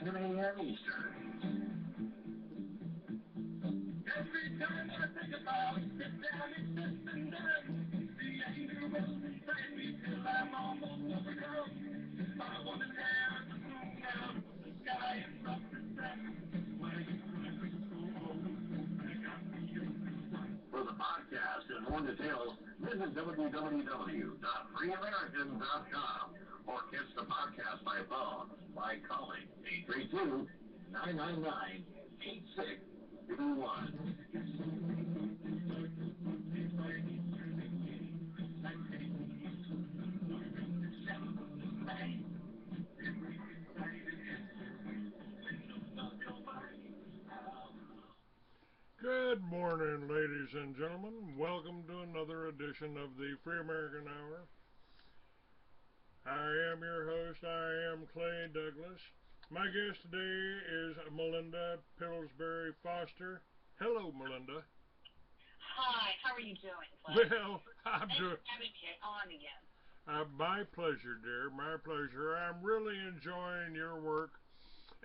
10 a.m. Eastern. Every time I think about it, sit down and sit and done. The anger wells inside me till I'm almost overcome. I want to tear the moon out of the sky and stop the sun. Why you couldn't so old, I got me young. For the podcast and more details, visit www.freeamericans.com or catch the podcast by phone by calling 832-999-8631. Good morning, ladies and gentlemen. Welcome to another edition of the Free American Hour. I am your host. I am Clay Douglas. My guest today is Melinda Pillsbury Foster. Hello, Melinda. Hi, how are you doing, Clay? Well, I'm doing. Thanks for having me on again. My pleasure, dear. My pleasure. I'm really enjoying your work,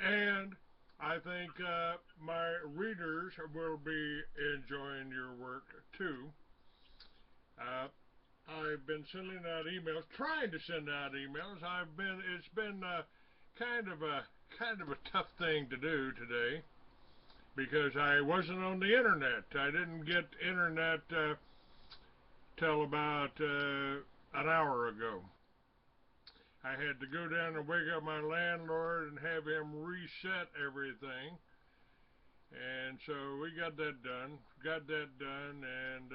and I think my readers will be enjoying your work too. I've been sending out emails, trying to send out emails. It's been kind of a tough thing to do today because I wasn't on the internet. I didn't get internet till about an hour ago. I had to go down and wake up my landlord and have him reset everything. And so we got that done. And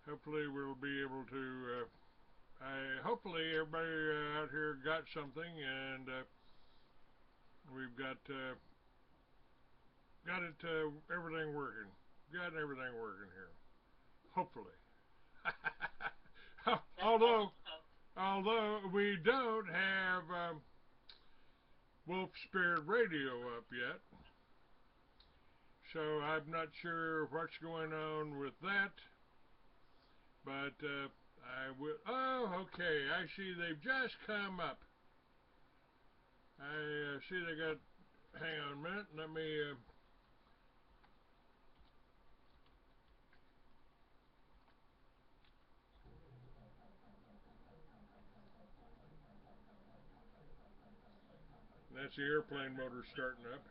hopefully we'll be able to, hopefully everybody out here got something, and we've got everything working. Got everything working here. Hopefully. Although we don't have Wolf Spirit Radio up yet, so I'm not sure what's going on with that, but I will. Oh, okay. I see they've just come up. I see they got. Hang on a minute. Let me. That's the airplane motor starting up.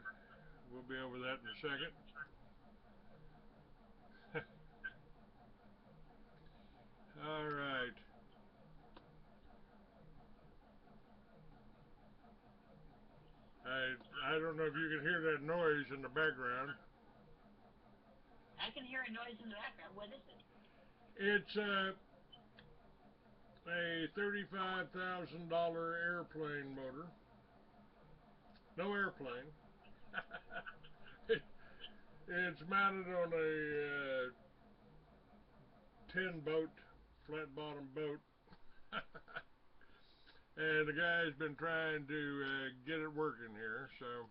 We'll be over that in a second. All right. I don't know if you can hear that noise in the background. I can hear a noise in the background. What is it? It's a $35,000 airplane motor. No airplane. It's mounted on a tin boat, flat bottom boat. And the guy's been trying to get it working here, so.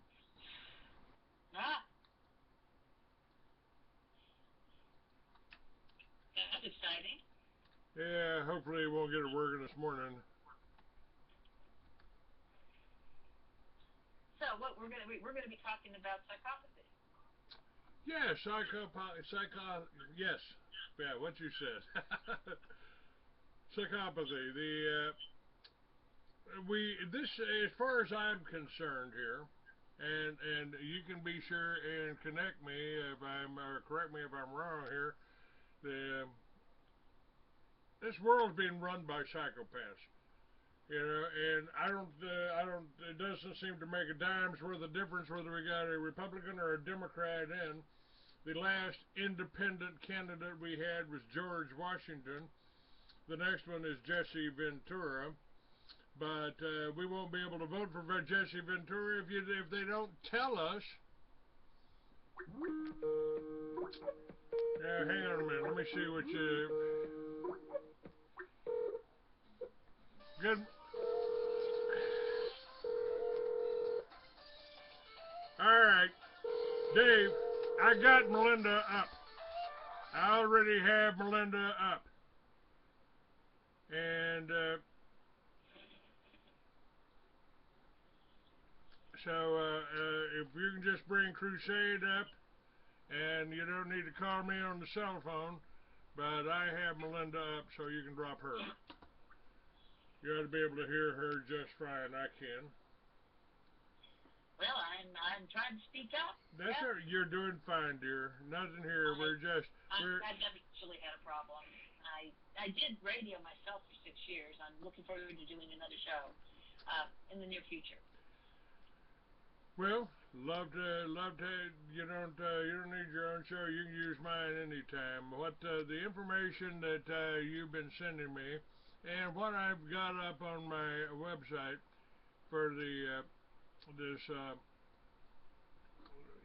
That's exciting. Yeah, hopefully we'll get it working this morning. So what we're gonna be talking about psychopathy. Yeah, yes. Yeah, what you said. Psychopathy. This, as far as I'm concerned here, and you can be sure and correct me if I'm wrong here. This world's being run by psychopaths. You know, and I don't, it doesn't seem to make a dime's worth of difference whether we got a Republican or a Democrat in. The last independent candidate we had was George Washington. The next one is Jesse Ventura. But we won't be able to vote for Jesse Ventura if they don't tell us. Yeah, hang on a minute. Let me see what you... Good... Alright, Dave, I got Melinda up. I already have Melinda up. And So if you can just bring Crusade up, and you don't need to call me on the cell phone, but I have Melinda up so you can drop her. You ought to be able to hear her just fine. I can. Well, I'm trying to speak up. That's Yep. You're doing fine, dear. Nothing here. I've never actually had a problem. I did radio myself for 6 years. I'm looking forward to doing another show in the near future. Well, love to. You don't need your own show. You can use mine anytime. What the information that you've been sending me, and what I've got up on my website for the this.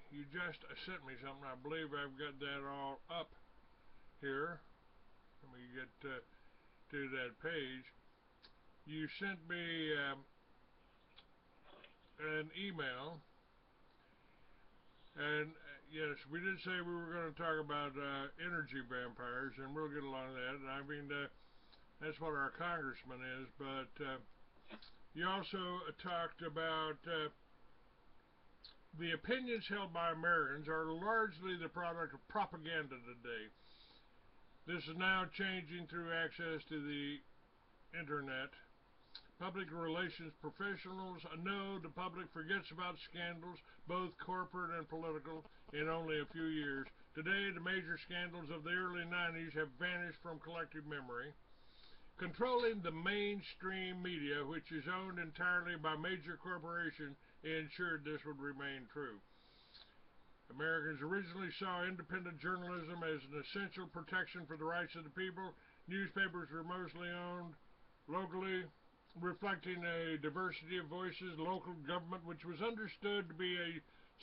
You just sent me something. I believe I've got that all up here. Let me get to that page. You sent me an email, and yes, we did say we were going to talk about energy vampires, and we'll get along to that. I mean, that's what our congressman is, but you also talked about the opinions held by Americans are largely the product of propaganda today. This is now changing through access to the internet. Public relations professionals know the public forgets about scandals, both corporate and political, in only a few years. Today, the major scandals of the early 90s have vanished from collective memory. Controlling the mainstream media, which is owned entirely by major corporations, ensured this would remain true. Americans originally saw independent journalism as an essential protection for the rights of the people. Newspapers were mostly owned locally, reflecting a diversity of voices. Local government, which was understood to be a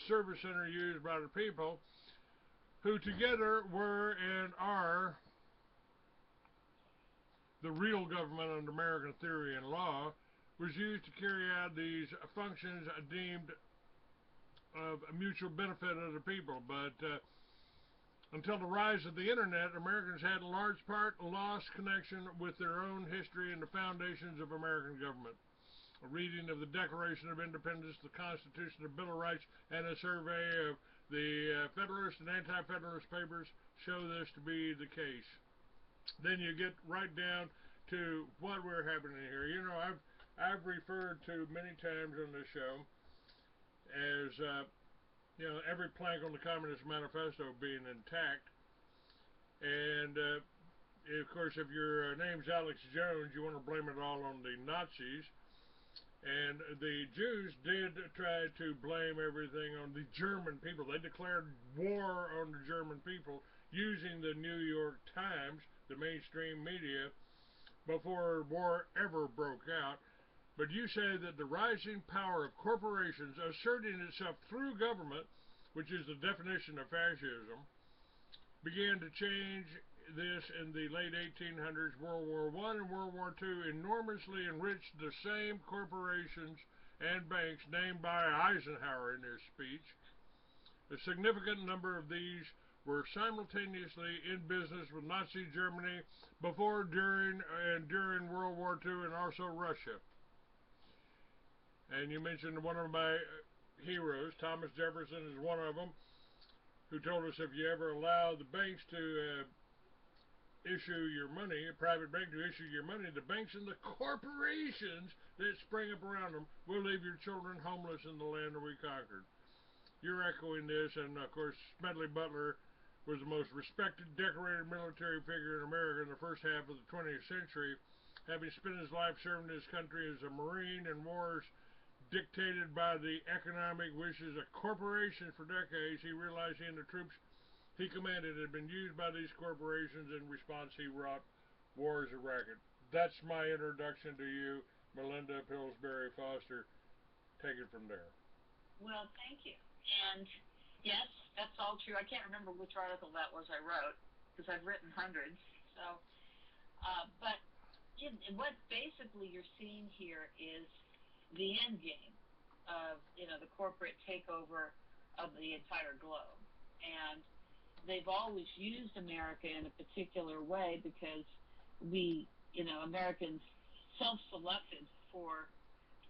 service center used by the people, who together were and are the real government under American theory and law, was used to carry out these functions deemed of mutual benefit of the people. But until the rise of the internet, Americans had in large part lost connection with their own history and the foundations of American government. A reading of the Declaration of Independence, the Constitution, the Bill of Rights, and a survey of the Federalist and Anti-Federalist papers show this to be the case. Then you get right down to what we're happening here. You know, I've referred to many times on this show as every plank on the Communist Manifesto being intact, and of course, if your name's Alex Jones, you want to blame it all on the Nazis. And the Jews did try to blame everything on the German people. They declared war on the German people using the New York Times, the mainstream media, before war ever broke out. But you say that the rising power of corporations asserting itself through government, which is the definition of fascism, began to change this in the late 1800s. World War I and World War II enormously enriched the same corporations and banks named by Eisenhower in his speech. A significant number of these were simultaneously in business with Nazi Germany before, during World War II, and also Russia. And you mentioned one of my heroes, Thomas Jefferson is one of them, who told us if you ever allow the banks to issue your money, a private bank to issue your money, the banks and the corporations that spring up around them will leave your children homeless in the land that we conquered. You're echoing this, and of course, Smedley Butler was the most respected, decorated military figure in America in the first half of the 20th century, having spent his life serving his country as a Marine in wars dictated by the economic wishes of corporations for decades. He realized he and the troops he commanded had been used by these corporations. In response, he wrought war as a racket. That's my introduction to you, Melinda Pillsbury Foster. Take it from there. Well, thank you. And yes, that's all true. I can't remember which article that was I wrote, because I've written hundreds. So, but what basically you're seeing here is the end game of the corporate takeover of the entire globe. And they've always used America in a particular way because we, Americans self-selected for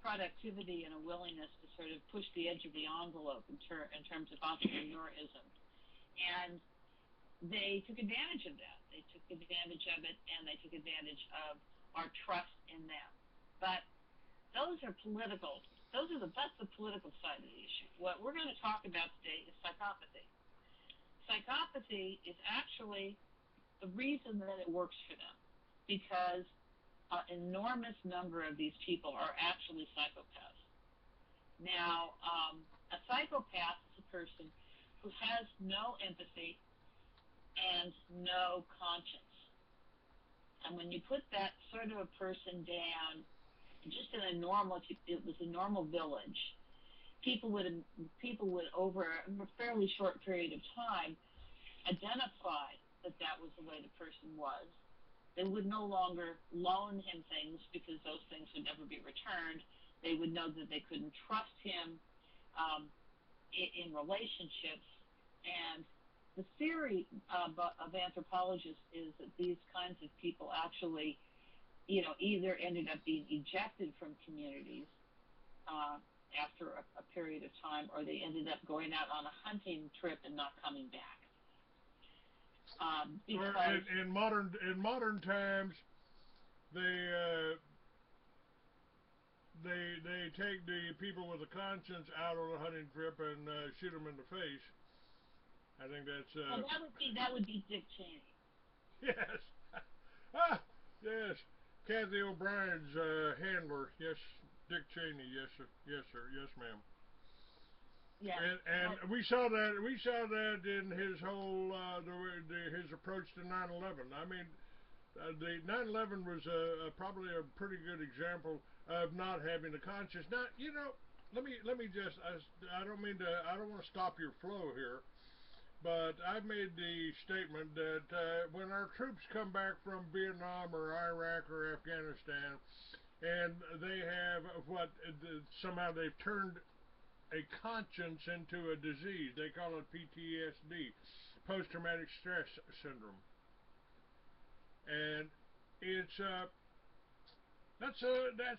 productivity and a willingness to sort of push the edge of the envelope in terms of entrepreneurism. And they took advantage of that. They took advantage of it, and they took advantage of our trust in them. But those are political. That's the political side of the issue. What we're going to talk about today is psychopathy. Psychopathy is actually the reason that it works for them, because an enormous number of these people are actually psychopaths. Now, a psychopath is a person who has no empathy and no conscience. And when you put that sort of a person down, just in a normal village, people would over a fairly short period of time identify that was the way the person was. They would no longer loan him things because those things would never be returned. They would know that they couldn't trust him in relationships. And the theory of anthropologists is that these kinds of people actually, either ended up being ejected from communities after a period of time, or they ended up going out on a hunting trip and not coming back. In modern times, they take the people with a conscience out on a hunting trip and shoot them in the face. I think that's. Well, that would be Dick Cheney. Yes. Yes. Kathy O'Brien's handler. Yes, Dick Cheney. Yes, sir. Yes, sir. Yes, ma'am. Yeah. And we saw that in his whole his approach to 9/11. I mean, the 9/11 was probably a pretty good example of not having a conscience. Now, let me just I don't want to stop your flow here, but I've made the statement that when our troops come back from Vietnam or Iraq or Afghanistan, and they have somehow they've turned a conscience into a disease. They call it PTSD, post-traumatic stress syndrome, and it's that's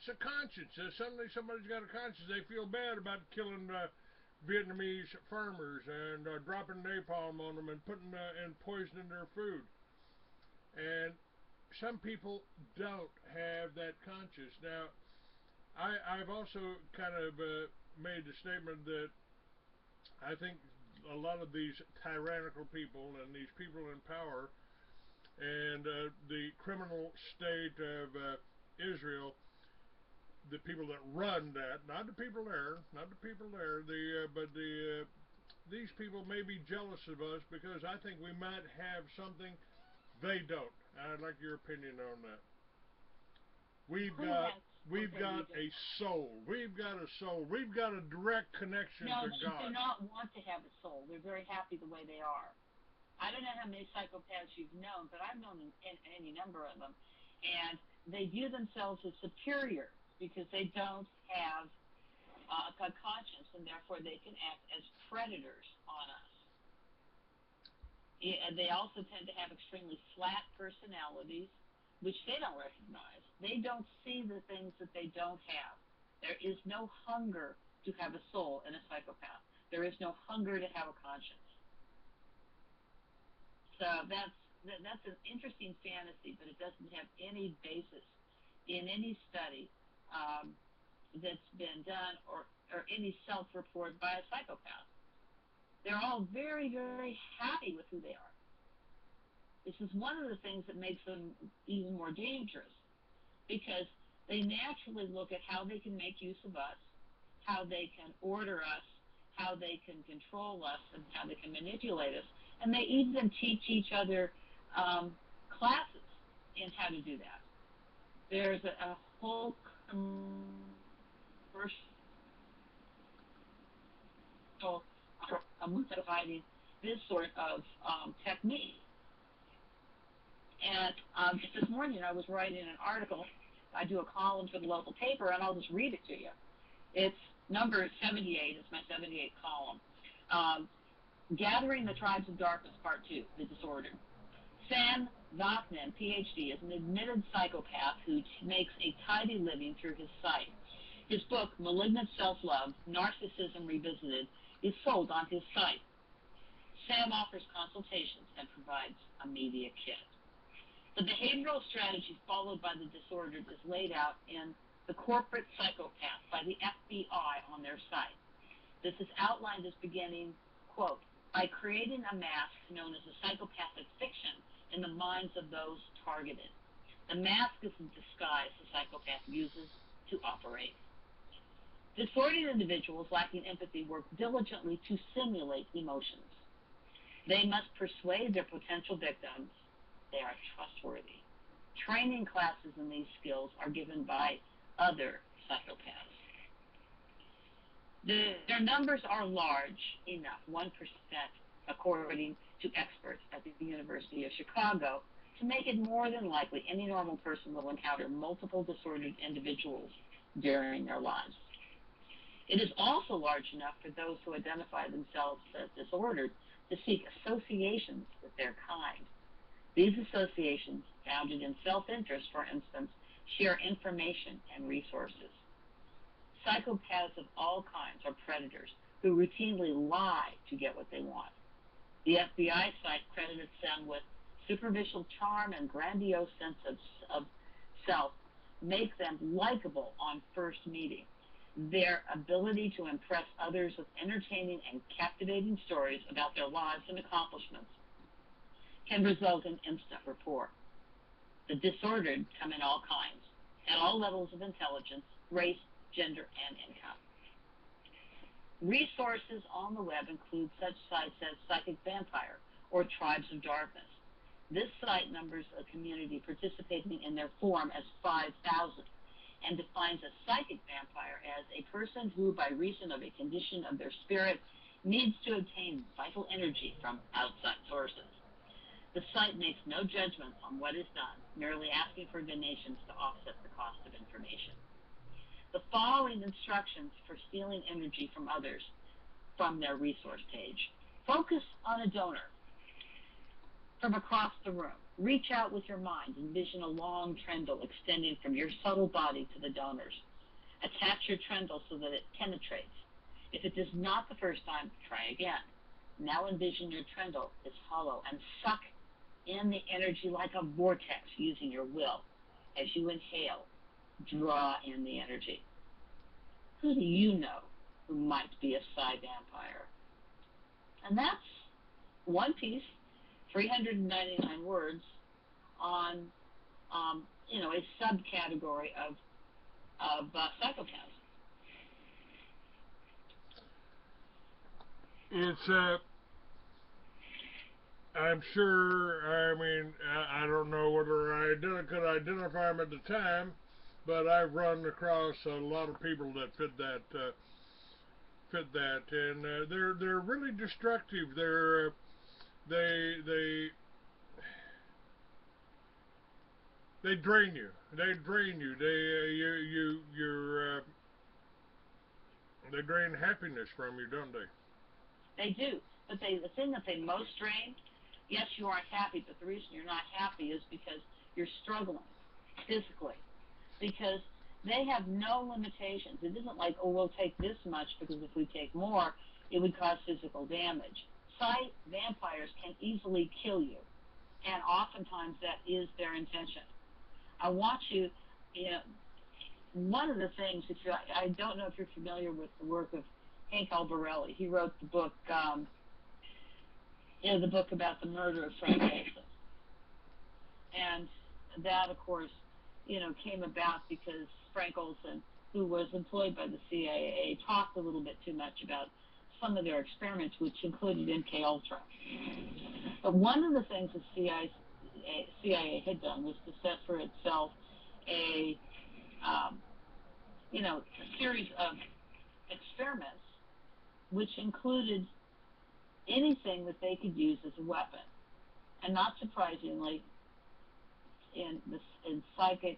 a conscience. Suddenly somebody's got a conscience. They feel bad about killing Vietnamese farmers and dropping napalm on them and putting and poisoning their food. And some people don't have that conscience. Now, I've also kind of made the statement that I think a lot of these tyrannical people and these people in power and the criminal state of Israel, the people that run that, not the people there, these people may be jealous of us because I think we might have something they don't. I'd like your opinion on that. We've got a soul. We've got a soul. We've got a direct connection to God. No, they do not want to have a soul. They're very happy the way they are. I don't know how many psychopaths you've known, but I've known any number of them. And they view themselves as superior because they don't have a conscience, and therefore they can act as predators on us. They also tend to have extremely flat personalities, which they don't recognize. They don't see the things that they don't have. There is no hunger to have a soul in a psychopath. There is no hunger to have a conscience. So that's an interesting fantasy, but it doesn't have any basis in any study that's been done or any self-report by a psychopath. They're all very, very happy with who they are. This is one of the things that makes them even more dangerous, because they naturally look at how they can make use of us, how they can order us, how they can control us, and how they can manipulate us. And they even teach each other classes in how to do that. There's a whole commercial providing this sort of technique. And just this morning I was writing an article. I do a column for the local paper, and I'll just read it to you. It's number 78. It's my 78 column. Gathering the Tribes of Darkness, Part 2, The Disorder. Sam Vaknin, PhD, is an admitted psychopath who makes a tidy living through his site. His book, Malignant Self-Love, Narcissism Revisited, is sold on his site. Sam offers consultations and provides a media kit. The behavioral strategy followed by the disordered is laid out in The Corporate Psychopath by the FBI on their site. This is outlined as beginning, quote, by creating a mask known as a psychopathic fiction in the minds of those targeted. The mask is the disguise the psychopath uses to operate. Disordered individuals lacking empathy work diligently to simulate emotions. They must persuade their potential victims they are trustworthy. Training classes in these skills are given by other psychopaths. Their numbers are large enough, 1% according to experts at the University of Chicago, to make it more than likely any normal person will encounter multiple disordered individuals during their lives. It is also large enough for those who identify themselves as disordered to seek associations with their kind. These associations, founded in self-interest, for instance, share information and resources. Psychopaths of all kinds are predators who routinely lie to get what they want. The FBI site credits them with superficial charm and grandiose sense of self, make them likable on first meeting. Their ability to impress others with entertaining and captivating stories about their lives and accomplishments can result in instant rapport. The disordered come in all kinds, at all levels of intelligence, race, gender, and income. Resources on the web include such sites as Psychic Vampire or Tribes of Darkness. This site numbers a community participating in their forum as 5,000 and defines a psychic vampire as a person who, by reason of a condition of their spirit, needs to obtain vital energy from outside sources. The site makes no judgments on what is done, merely asking for donations to offset the cost of information. The following instructions for stealing energy from others from their resource page. Focus on a donor from across the room. Reach out with your mind. Envision a long trendle extending from your subtle body to the donors. Attach your trendle so that it penetrates. If it is not the first time, try again. Now envision your trendle is hollow and suck in the energy like a vortex using your will. As you inhale, draw in the energy. Who do you know who might be a psi vampire? And that's one piece, 399 words on, a subcategory of psychopaths. It's I'm sure, I don't know whether I could identify them at the time, but I've run across a lot of people that fit that, and they're really destructive. They drain you. They drain you. They drain happiness from you, don't they? They do, but the thing that they most drain. Yes, you aren't happy, but the reason you're not happy is because you're struggling physically. Because they have no limitations. It isn't like, oh, we'll take this much because if we take more, it would cause physical damage. Psi vampires can easily kill you, and oftentimes that is their intention. I want you, one of the things, I don't know if you're familiar with the work of Hank Albarelli. He wrote the book, the book about the murder of Frank Olson. And that, of course, came about because Frank Olson, who was employed by the CIA, talked a little bit too much about some of their experiments, which included MKUltra. But one of the things the CIA had done was to set for itself a series of experiments which included anything that they could use as a weapon. And not surprisingly, in psychic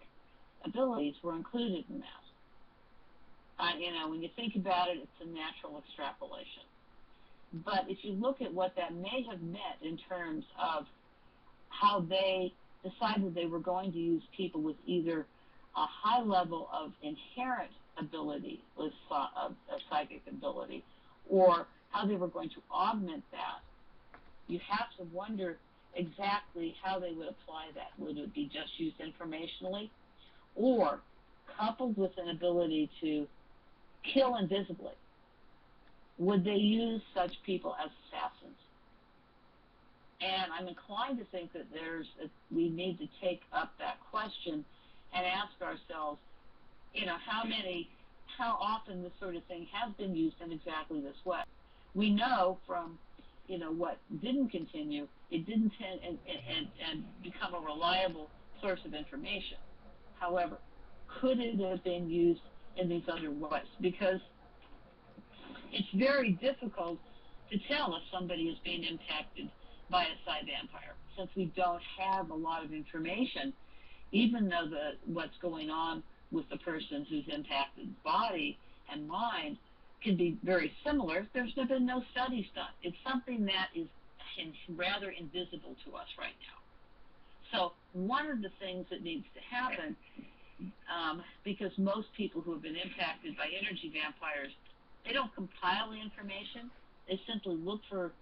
abilities were included in that. When you think about it, it's a natural extrapolation. But if you look at what that may have meant in terms of how they decided they were going to use people with either a high level of inherent ability, a psychic ability, or how they were going to augment that, you have to wonder exactly how they would apply that. Would it be just used informationally, or coupled with an ability to kill invisibly? Would they use such people as assassins? And I'm inclined to think that we need to take up that question and ask ourselves, how often this sort of thing has been used in exactly this way. We know from, what didn't continue, it didn't tend and become a reliable source of information. However, could it have been used in these other ways? Because it's very difficult to tell if somebody is being impacted by a psi vampire, since we don't have a lot of information, even though what's going on with the person who's impacted body and mind can be very similar. There's been no studies done. It's something that is rather invisible to us right now. So one of the things that needs to happen, because most people who have been impacted by energy vampires, they don't compile the information. They simply look for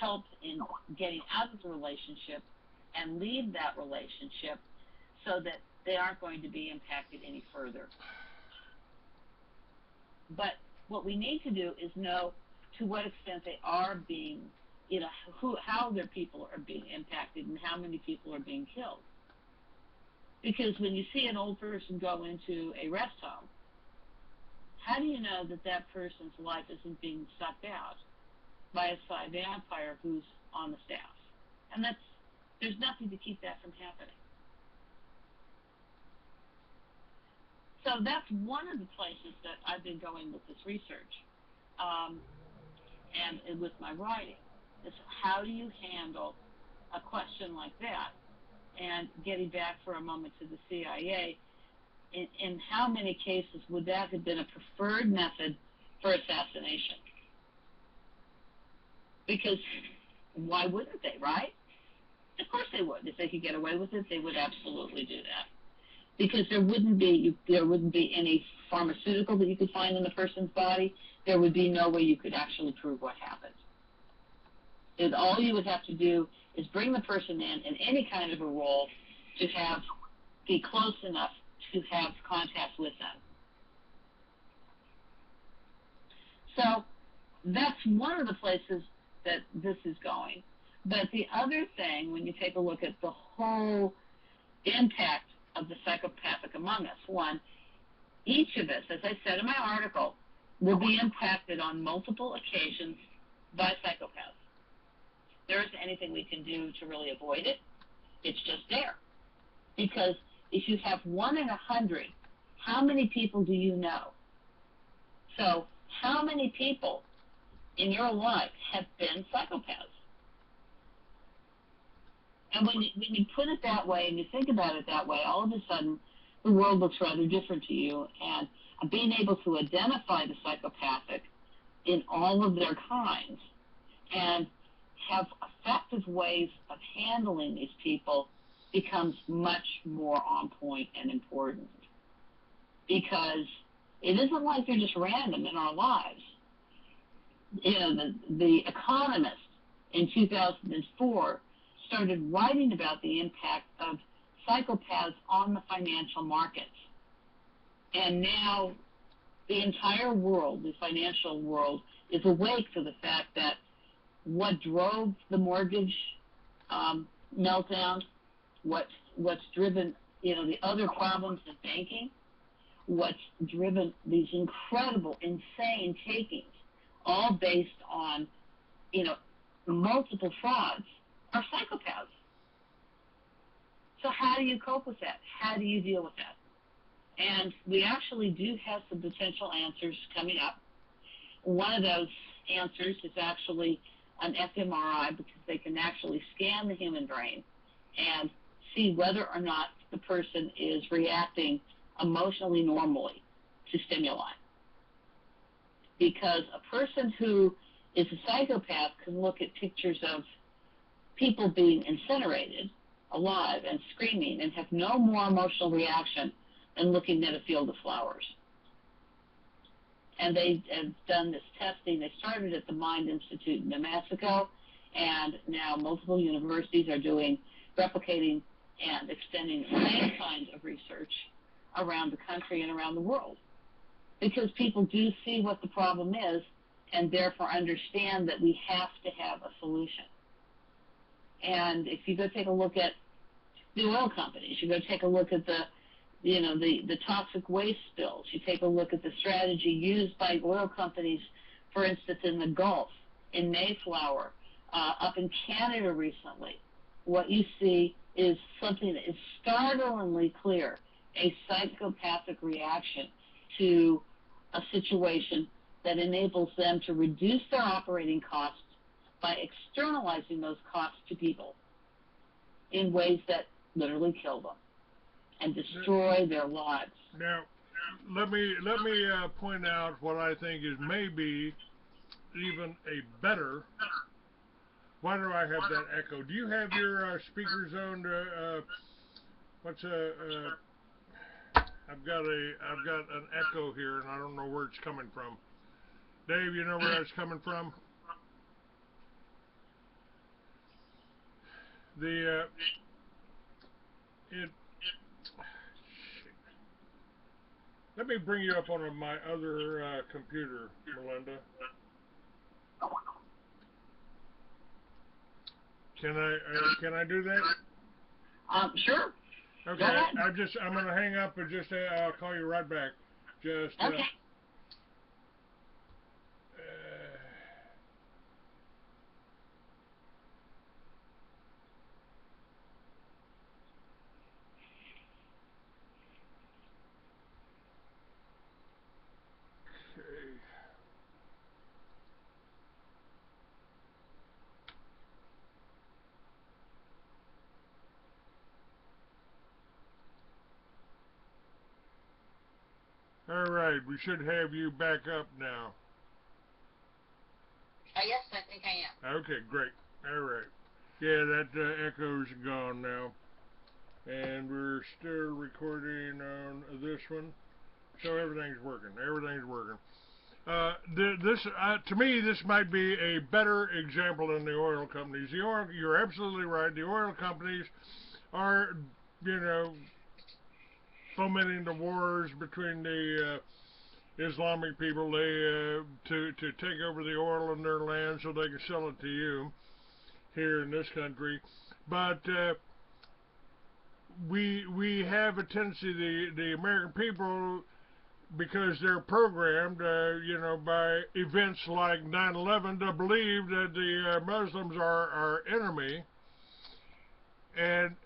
help in getting out of the relationship and leave that relationship so that they aren't going to be impacted any further. But what we need to do is know to what extent they are being, how their people are being impacted and how many people are being killed. Because when you see an old person go into a rest home, how do you know that that person's life isn't being sucked out by a psi vampire who's on the staff? And there's nothing to keep that from happening. So that's one of the places that I've been going with this research, and with my writing, is how do you handle a question like that? And getting back for a moment to the CIA, in how many cases would that have been a preferred method for assassination? Because why wouldn't they, right? Of course they would. If they could get away with it, they would absolutely do that. Because there wouldn't be any pharmaceutical that you could find in the person's body. There would be no way you could actually prove what happened. And all you would have to do is bring the person in any kind of a role to be close enough to have contact with them. So that's one of the places that this is going. But the other thing, when you take a look at the whole impact of the psychopathic among us, one, each of us, as I said in my article, will be impacted on multiple occasions by psychopaths. There isn't anything we can do to really avoid it. It's just there. Because if you have 1 in 100, how many people do you know? So how many people in your life have been psychopaths? And when you put it that way and you think about it that way, all of a sudden the world looks rather different to you. And being able to identify the psychopathic in all of their kinds and have effective ways of handling these people becomes much more on point and important. Because it isn't like they're just random in our lives. The Economist in 2004 started writing about the impact of psychopaths on the financial markets. And now the entire world, the financial world, is awake to the fact that what drove the mortgage meltdown, what's driven the other problems in banking, what's driven these incredible, insane takings, all based on multiple frauds, are psychopaths. So how do you cope with that? How do you deal with that? And we actually do have some potential answers coming up. One of those answers is actually an fMRI, because they can actually scan the human brain and see whether or not the person is reacting emotionally normally to stimuli. Because a person who is a psychopath can look at pictures of people being incinerated alive and screaming and have no more emotional reaction and looking at a field of flowers. And they have done this testing. They started at the Mind Institute in New Mexico, and now multiple universities are doing replicating and extending the same kind of research around the country and around the world. Because people do see what the problem is and therefore understand that we have to have a solution. And if you go take a look at the oil companies, you go take a look at the toxic waste spills, you take a look at the strategy used by oil companies, for instance, in the Gulf, in Mayflower, up in Canada recently, what you see is something that is startlingly clear, a psychopathic reaction to a situation that enables them to reduce their operating costs by externalizing those costs to people in ways that literally kill them and destroy their lives. Now, let me point out what I think is maybe even a better. Why do I have that echo? Do you have your speakers on? I've got an echo here, and I don't know where it's coming from. Dave, you know where that's coming from? Let me bring you up on my other computer, Melinda. Can I do that? Sure. Okay. I'm gonna hang up and just I'll call you right back. Just okay. All right, we should have you back up now. Yes, I think I am. Okay, great. All right. Yeah, that echo's gone now. And we're still recording on this one. So everything's working. Everything's working. To me, this might be a better example than the oil companies. You're absolutely right. The oil companies are, fomenting the wars between the Islamic people to take over the oil in their land so they can sell it to you here in this country. But we have a tendency, the American people, because they're programmed, by events like 9/11, to believe that the Muslims are our enemy. And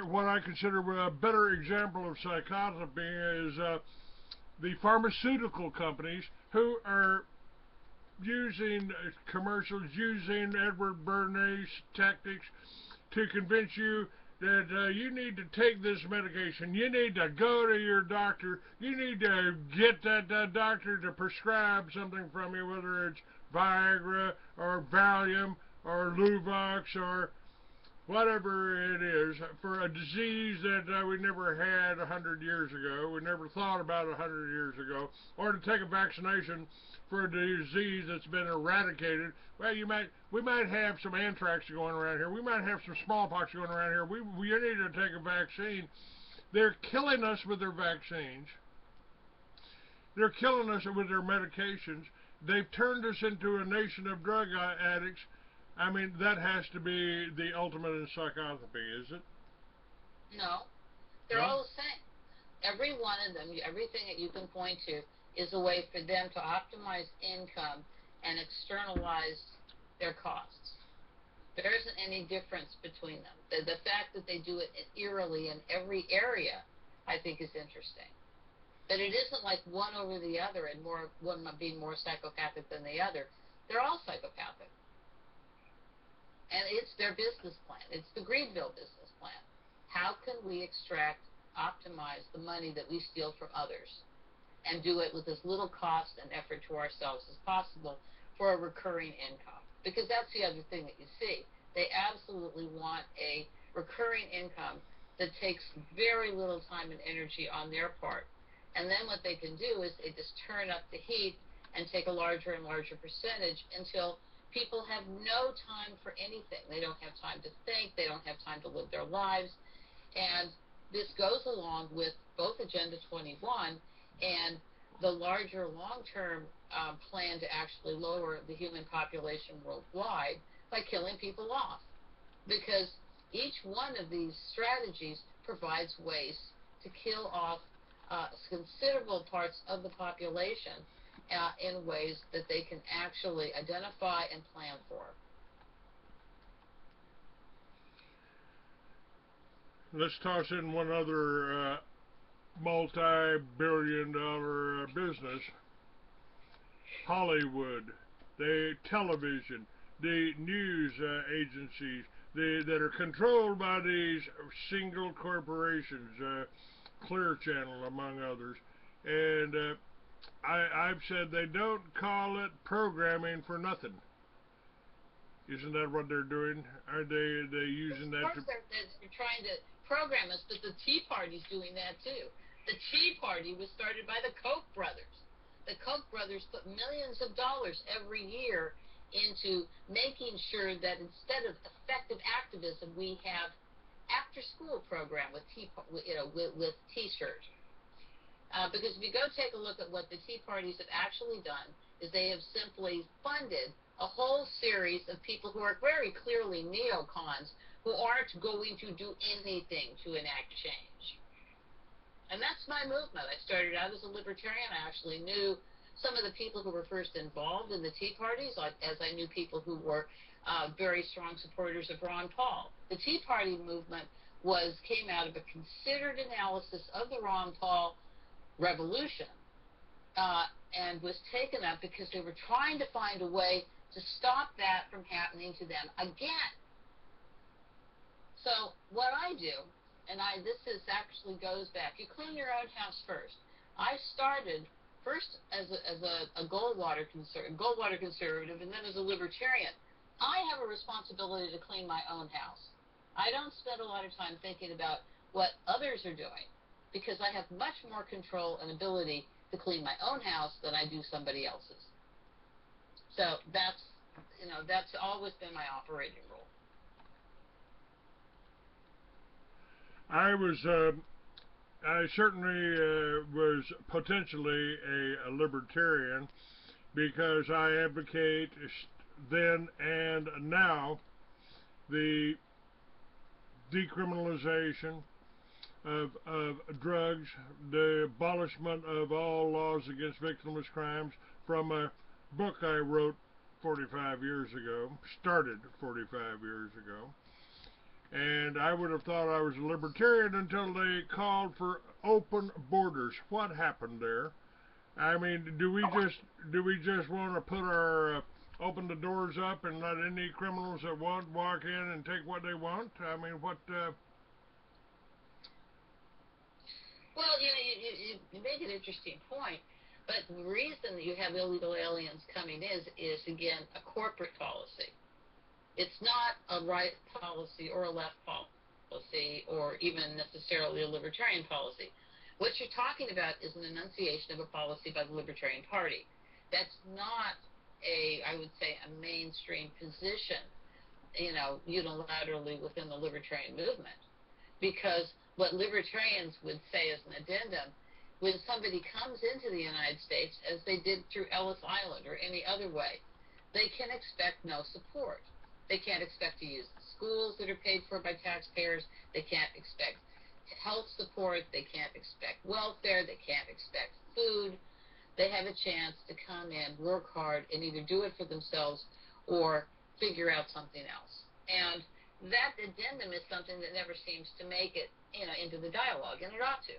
what I consider a better example of psychopathy is the pharmaceutical companies who are using commercials, using Edward Bernays tactics to convince you that you need to take this medication. You need to go to your doctor. You need to get that doctor to prescribe something from you, whether it's Viagra or Valium or Luvox or whatever it is, for a disease that we never had 100 years ago, we never thought about 100 years ago, or to take a vaccination for a disease that's been eradicated. Well, we might have some anthrax going around here. We might have some smallpox going around here. We need to take a vaccine. They're killing us with their vaccines. They're killing us with their medications. They've turned us into a nation of drug addicts. I mean, that has to be the ultimate in psychopathy, is it? No. They're all the same. Every one of them, everything that you can point to, is a way for them to optimize income and externalize their costs. There isn't any difference between them. The fact that they do it eerily in every area, I think, is interesting. That it isn't like one over the other and one being more psychopathic than the other. They're all psychopathic. And it's their business plan. It's the Greenville business plan. How can we optimize the money that we steal from others and do it with as little cost and effort to ourselves as possible for a recurring income? Because that's the other thing that you see. They absolutely want a recurring income that takes very little time and energy on their part. And then what they can do is they just turn up the heat and take a larger and larger percentage until people have no time for anything. They don't have time to think. They don't have time to live their lives. And this goes along with both Agenda 21 and the larger long-term plan to actually lower the human population worldwide by killing people off. Because each one of these strategies provides ways to kill off considerable parts of the population in ways that they can actually identify and plan for. Let's toss in one other multi-billion-dollar business. Hollywood, the television, the news agencies that are controlled by these single corporations, Clear Channel among others. And I've said they don't call it programming for nothing. Isn't that what they're doing? Are they using that? Of course, they're trying to program us, but the Tea Party's doing that too. The Tea Party was started by the Koch brothers. The Koch brothers put millions of dollars every year into making sure that instead of effective activism, we have after-school program with with T-shirts. Because if you go take a look at what the Tea Parties have actually done, is they have simply funded a whole series of people who are very clearly NeoCons, who aren't going to do anything to enact change. And that's my movement. I started out as a libertarian. I actually knew some of the people who were first involved in the Tea Parties, as I knew people who were very strong supporters of Ron Paul. The Tea Party movement came out of a considered analysis of the Ron Paul revolution and was taken up because they were trying to find a way to stop that from happening to them again. So what I do, and this actually goes back, you clean your own house first. I started first as a Goldwater conservative, and then as a libertarian. I have a responsibility to clean my own house. I don't spend a lot of time thinking about what others are doing, because I have much more control and ability to clean my own house than I do somebody else's. So that's always been my operating rule. I certainly was potentially a libertarian, because I advocate then and now the decriminalization of drugs, the abolishment of all laws against victimless crimes, from a book I wrote 45 years ago, started 45 years ago. And I would have thought I was a libertarian until they called for open borders. What happened there? I mean, do we just want to put our open the doors up and let any criminals that want walk in and take what they want? I mean, what? Well, you make an interesting point, but the reason that you have illegal aliens coming is again a corporate policy. It's not a right policy or a left policy or even necessarily a libertarian policy. What you're talking about is an enunciation of a policy by the Libertarian Party. That's not I would say, a mainstream position, unilaterally within the libertarian movement. Because what libertarians would say as an addendum, when somebody comes into the United States, as they did through Ellis Island or any other way, they can expect no support. They can't expect to use the schools that are paid for by taxpayers. They can't expect health support. They can't expect welfare. They can't expect food. They have a chance to come in, work hard, and either do it for themselves or figure out something else. And that addendum is something that never seems to make it, into the dialogue, and it ought to,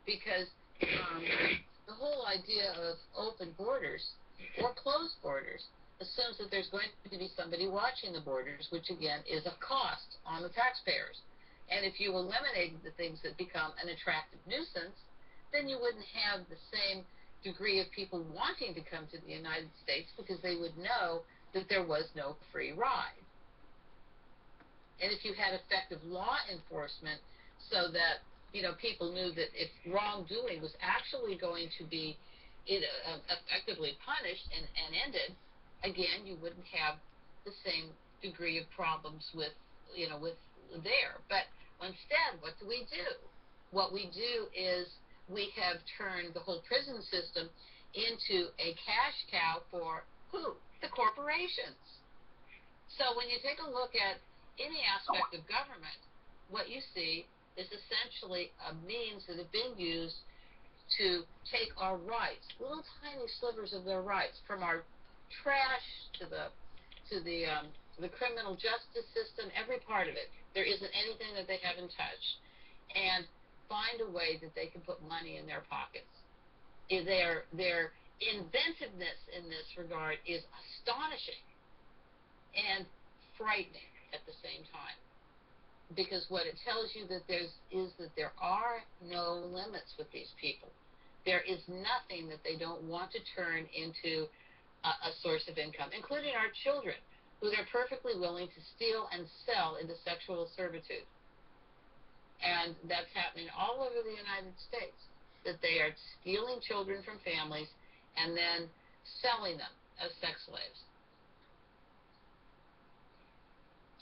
because the whole idea of open borders or closed borders assumes that there's going to be somebody watching the borders, which again is a cost on the taxpayers. And if you eliminated the things that become an attractive nuisance, then you wouldn't have the same degree of people wanting to come to the United States, because they would know that there was no free ride. And if you had effective law enforcement so that people knew that if wrongdoing was actually going to be effectively punished and ended, again, you wouldn't have the same degree of problems with there. But instead, what do we do? What we do is we have turned the whole prison system into a cash cow for who? The corporations. So when you take a look at any aspect of government, what you see is essentially a means that have been used to take our rights, little tiny slivers of their rights, from our trash to the criminal justice system, every part of it. There isn't anything that they haven't touched, and find a way that they can put money in their pockets. Their inventiveness in this regard is astonishing and frightening at the same time, because what it tells you that is that there are no limits with these people. There is nothing that they don't want to turn into a source of income, including our children, who they're perfectly willing to steal and sell into sexual servitude. And that's happening all over the United States, that they are stealing children from families and then selling them as sex slaves.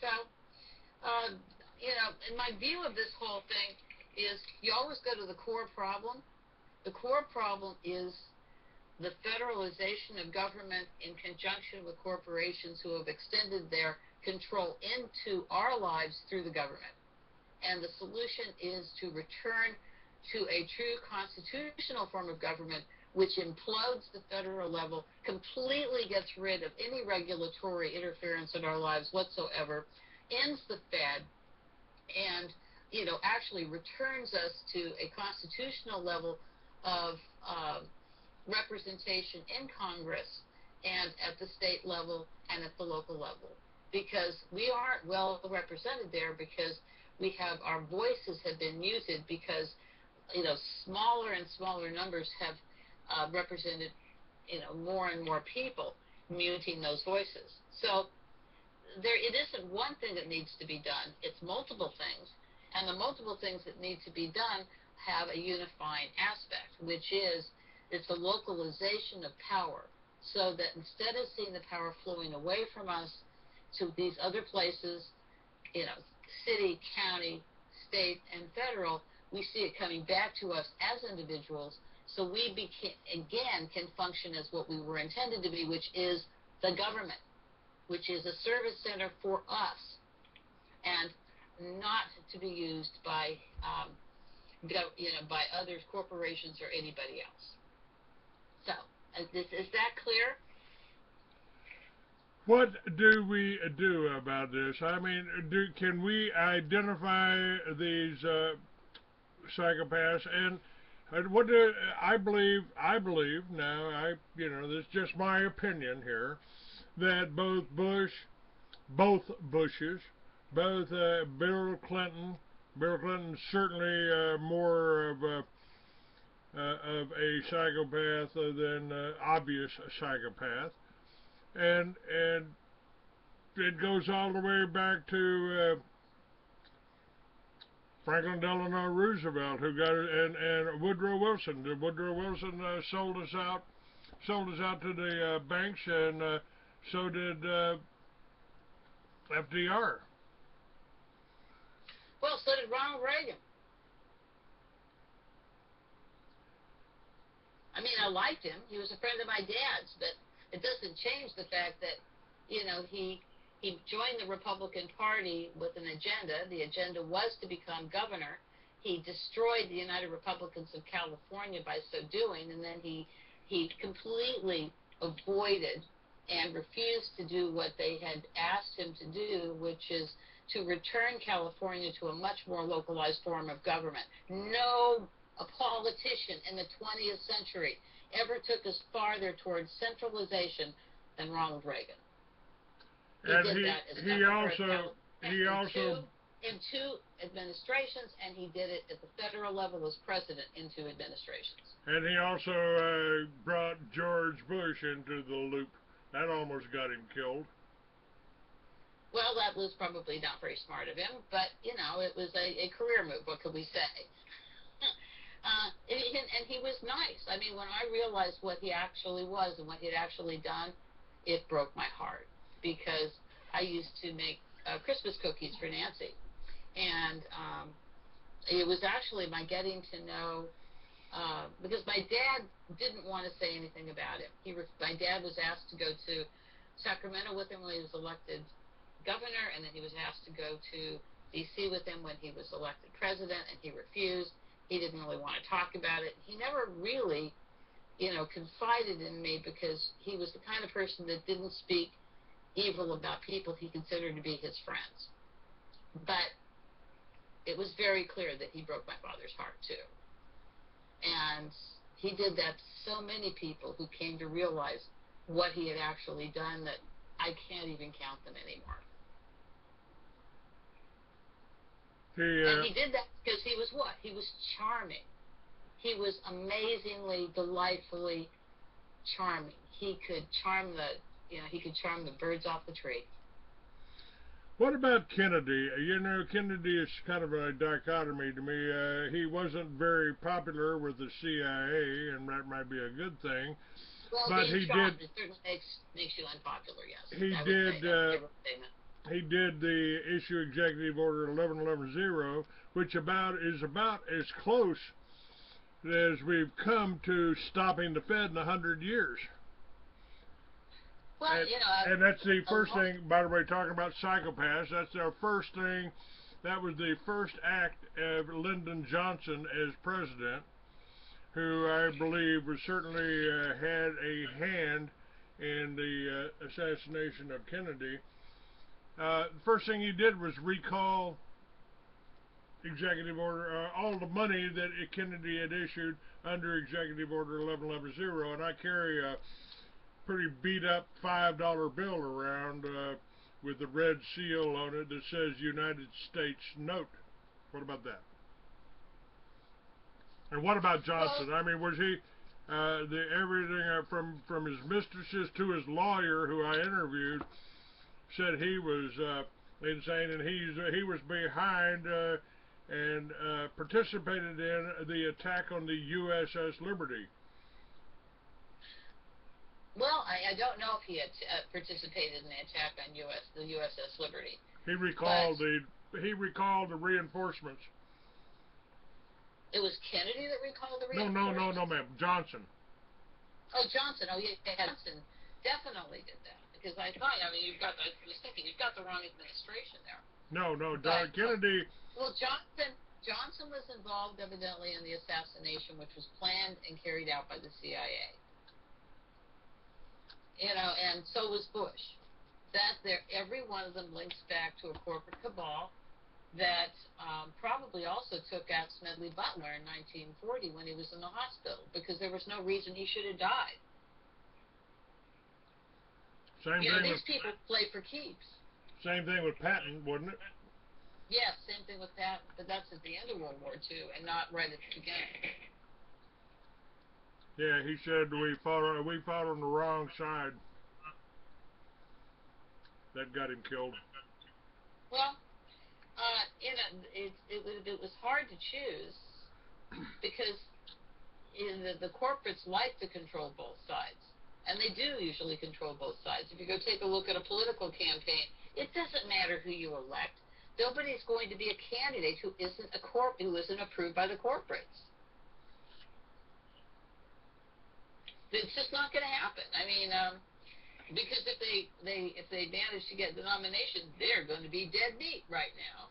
So, and my view of this whole thing is you always go to the core problem. The core problem is the federalization of government in conjunction with corporations who have extended their control into our lives through the government. And the solution is to return to a true constitutional form of government, which implodes the federal level, completely gets rid of any regulatory interference in our lives whatsoever, ends the Fed, and actually returns us to a constitutional level of representation in Congress and at the state level and at the local level, because we aren't well represented there, because we have our voices have been muted, because smaller and smaller numbers have represented more and more people, muting those voices. So it isn't one thing that needs to be done, it's multiple things, and the multiple things that need to be done have a unifying aspect, which is it's a localization of power, so that instead of seeing the power flowing away from us to these other places, city, county, state, and federal, we see it coming back to us as individuals, so we can function as what we were intended to be, which is the government, which is a service center for us, and not to be used by by others, corporations, or anybody else. So, is that clear? What do we do about this? I mean, can we identify these psychopaths? And what do I believe? I believe now. This is just my opinion here, that both Bushes, both Bill Clinton. Bill Clinton's certainly more of a psychopath than obvious psychopath, and it goes all the way back to Franklin Delano Roosevelt, who got it, and Woodrow Wilson. Woodrow Wilson sold us out to the banks, and so did FDR. Well, so did Ronald Reagan. I mean, I liked him. He was a friend of my dad's, but it doesn't change the fact that, he joined the Republican Party with an agenda. The agenda was to become governor. He destroyed the United Republicans of California by so doing, and then he completely avoided and refused to do what they had asked him to do, which is to return California to a much more localized form of government. No politician in the 20th century ever took us farther towards centralization than Ronald Reagan. In two administrations, and he did it at the federal level as president in 2 administrations. And he also brought George Bush into the loop. That almost got him killed. Well, that was probably not very smart of him, but, you know, it was a career move. What could we say? And he was nice. I mean, when I realized what he actually was and what he had actually done, it broke my heart, because I used to make Christmas cookies for Nancy. And it was actually my getting to know, because my dad didn't want to say anything about him. My dad was asked to go to Sacramento with him when he was elected governor, and then he was asked to go to D.C. with him when he was elected president, and he refused. He didn't really want to talk about it. He never really, you know, confided in me, because he was the kind of person that didn't speak evil about people he considered to be his friends. But it was very clear that he broke my father's heart, too. And he did that to so many people who came to realize what he had actually done, that I can't even count them anymore. And he did that because he was what? He was charming. He was amazingly, delightfully charming. He could charm the birds off the tree. What about Kennedy? You know, Kennedy is kind of a dichotomy to me. He wasn't very popular with the CIA, and that might be a good thing. Well, but being he charmed, did. It certainly makes you unpopular. Yes. He did the issue Executive Order 1110, which is about as close as we've come to stopping the Fed in 100 years. Well, and that's the first thing, by the way, talking about psychopaths, that's our first thing. That was the first act of Lyndon Johnson as president, who I believe was certainly had a hand in the assassination of Kennedy. The first thing he did was recall Executive Order, all the money that Kennedy had issued under Executive Order 1110, and I carry a pretty beat up $5 bill around with the red seal on it that says United States Note. What about that? And what about Johnson? I mean, was he everything from his mistresses to his lawyer, who I interviewed, said he was insane, and he was behind and participated in the attack on the USS Liberty. Well, I don't know if he had participated in the attack on the USS Liberty. He recalled the reinforcements. It was Kennedy that recalled the reinforcements? No, ma'am. Johnson. Oh, Johnson. Oh, yeah, Johnson definitely did that, because I thought, I mean, you've got the wrong administration there. No, Kennedy. Well, Johnson was involved evidently in the assassination, which was planned and carried out by the CIA. And so was Bush. Every one of them links back to a corporate cabal that probably also took out Smedley Butler in 1940 when he was in the hospital, because there was no reason he should have died. These people play for keeps. Same thing with Patton, wasn't it? Yes, same thing with Patton, but that's at the end of World War II and not right at the beginning. Yeah, he said we fought on the wrong side. That got him killed. Well, it was hard to choose, because the corporates like to control both sides, and they do usually control both sides. If you go take a look at a political campaign, it doesn't matter who you elect. Nobody's going to be a candidate who isn't approved by the corporates. It's just not going to happen. I mean, because if they manage to get the nomination, they're going to be dead meat right now.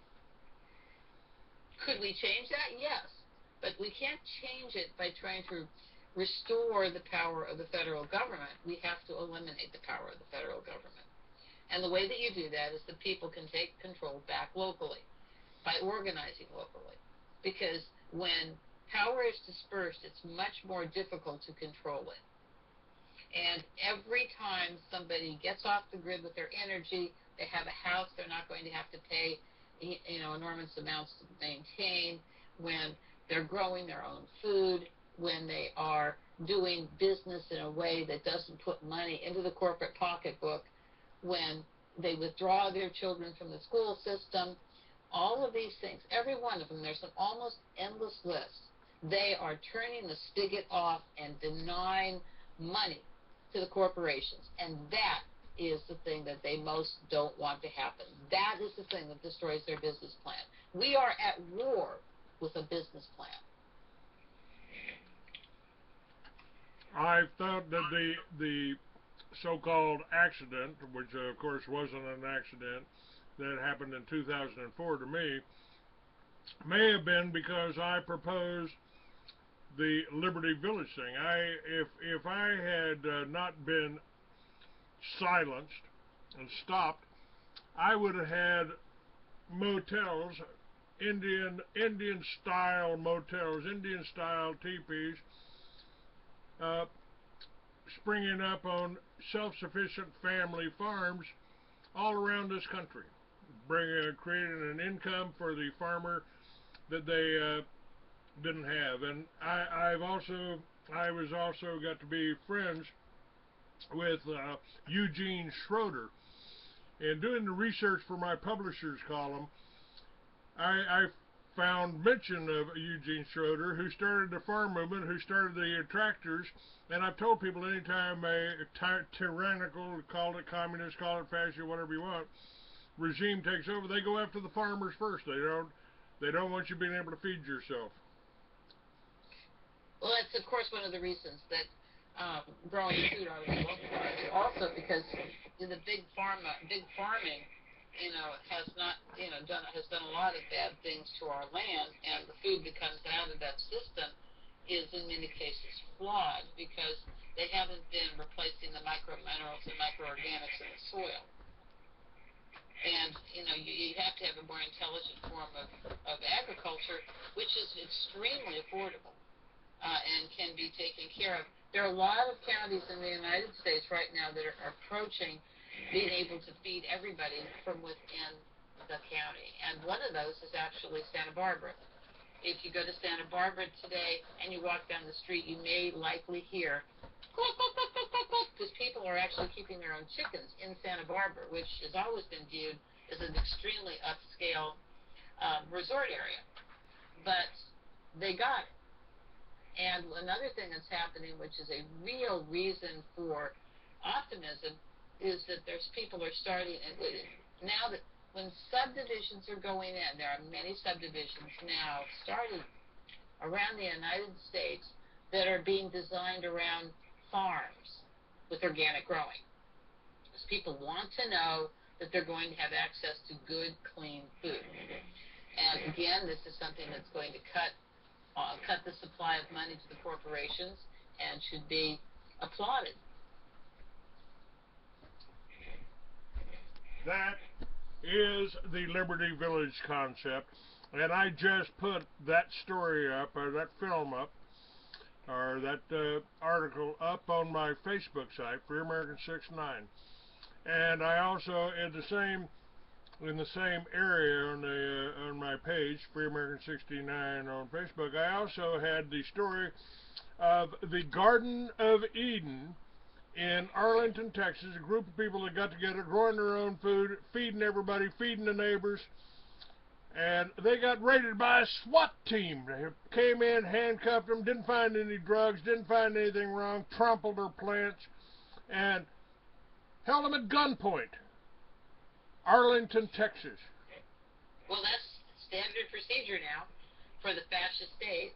Could we change that? Yes, but we can't change it by trying to restore the power of the federal government. We have to eliminate the power of the federal government, and the way that you do that is that people can take control back locally by organizing locally, because when power is dispersed, it's much more difficult to control it. And every time somebody gets off the grid with their energy, they have a house they're not going to have to pay enormous amounts to maintain, when they're growing their own food, when they are doing business in a way that doesn't put money into the corporate pocketbook, when They withdraw their children from the school system. All of these things, every one of them, there's an almost endless list. They are turning the spigot off and denying money to the corporations. And that is the thing that they most don't want to happen. That is the thing that destroys their business plan. We are at war with a business plan. I thought that the so-called accident, which of course wasn't an accident, that happened in 2004 to me, may have been because I proposed the Liberty Village thing. If I had not been silenced and stopped, I would have had motels, Indian style motels, Indian style teepees, springing up on self-sufficient family farms all around this country, creating an income for the farmer that they didn't have. And I was also got to be friends with Eugene Schroeder. And doing the research for my publisher's column, I found mention of Eugene Schroeder, who started the farm movement, who started the tractors. And I've told people anytime a tyrannical, call it communist, call it fascist, whatever you want, regime takes over, they go after the farmers first. They don't want you being able to feed yourself. Well, that's of course one of the reasons that growing food out of the local market. Also because the big farming, has not, has done a lot of bad things to our land, and the food that comes out of that system is in many cases flawed because they haven't been replacing the microminerals and microorganics in the soil. And, you have to have a more intelligent form of agriculture, which is extremely affordable and can be taken care of. There are a lot of counties in the United States right now that are approaching being able to feed everybody from within the county. And one of those is actually Santa Barbara. If you go to Santa Barbara today and you walk down the street, you may likely hear because people are actually keeping their own chickens in Santa Barbara, which has always been viewed as an extremely upscale resort area. But they got it. And another thing that's happening, which is a real reason for optimism, is that there's people are starting, and now that when subdivisions are going in, there are many subdivisions now starting around the United States that are being designed around farms with organic growing. Because people want to know that they're going to have access to good, clean food. And again, this is something that's going to cut the supply of money to the corporations and should be applauded. That is the Liberty Village concept, and I just put that story up, or that film up, or that article up on my Facebook site, Free American 69. And I also in the same area on my page, Free American 69 on Facebook, I also had the story of the Garden of Eden in Arlington, Texas, a group of people that got together, growing their own food, feeding everybody, feeding the neighbors, and they got raided by a SWAT team. They came in, handcuffed them, didn't find any drugs, didn't find anything wrong, trampled their plants, and held them at gunpoint. Arlington, Texas. Well, that's standard procedure now for the fascist state.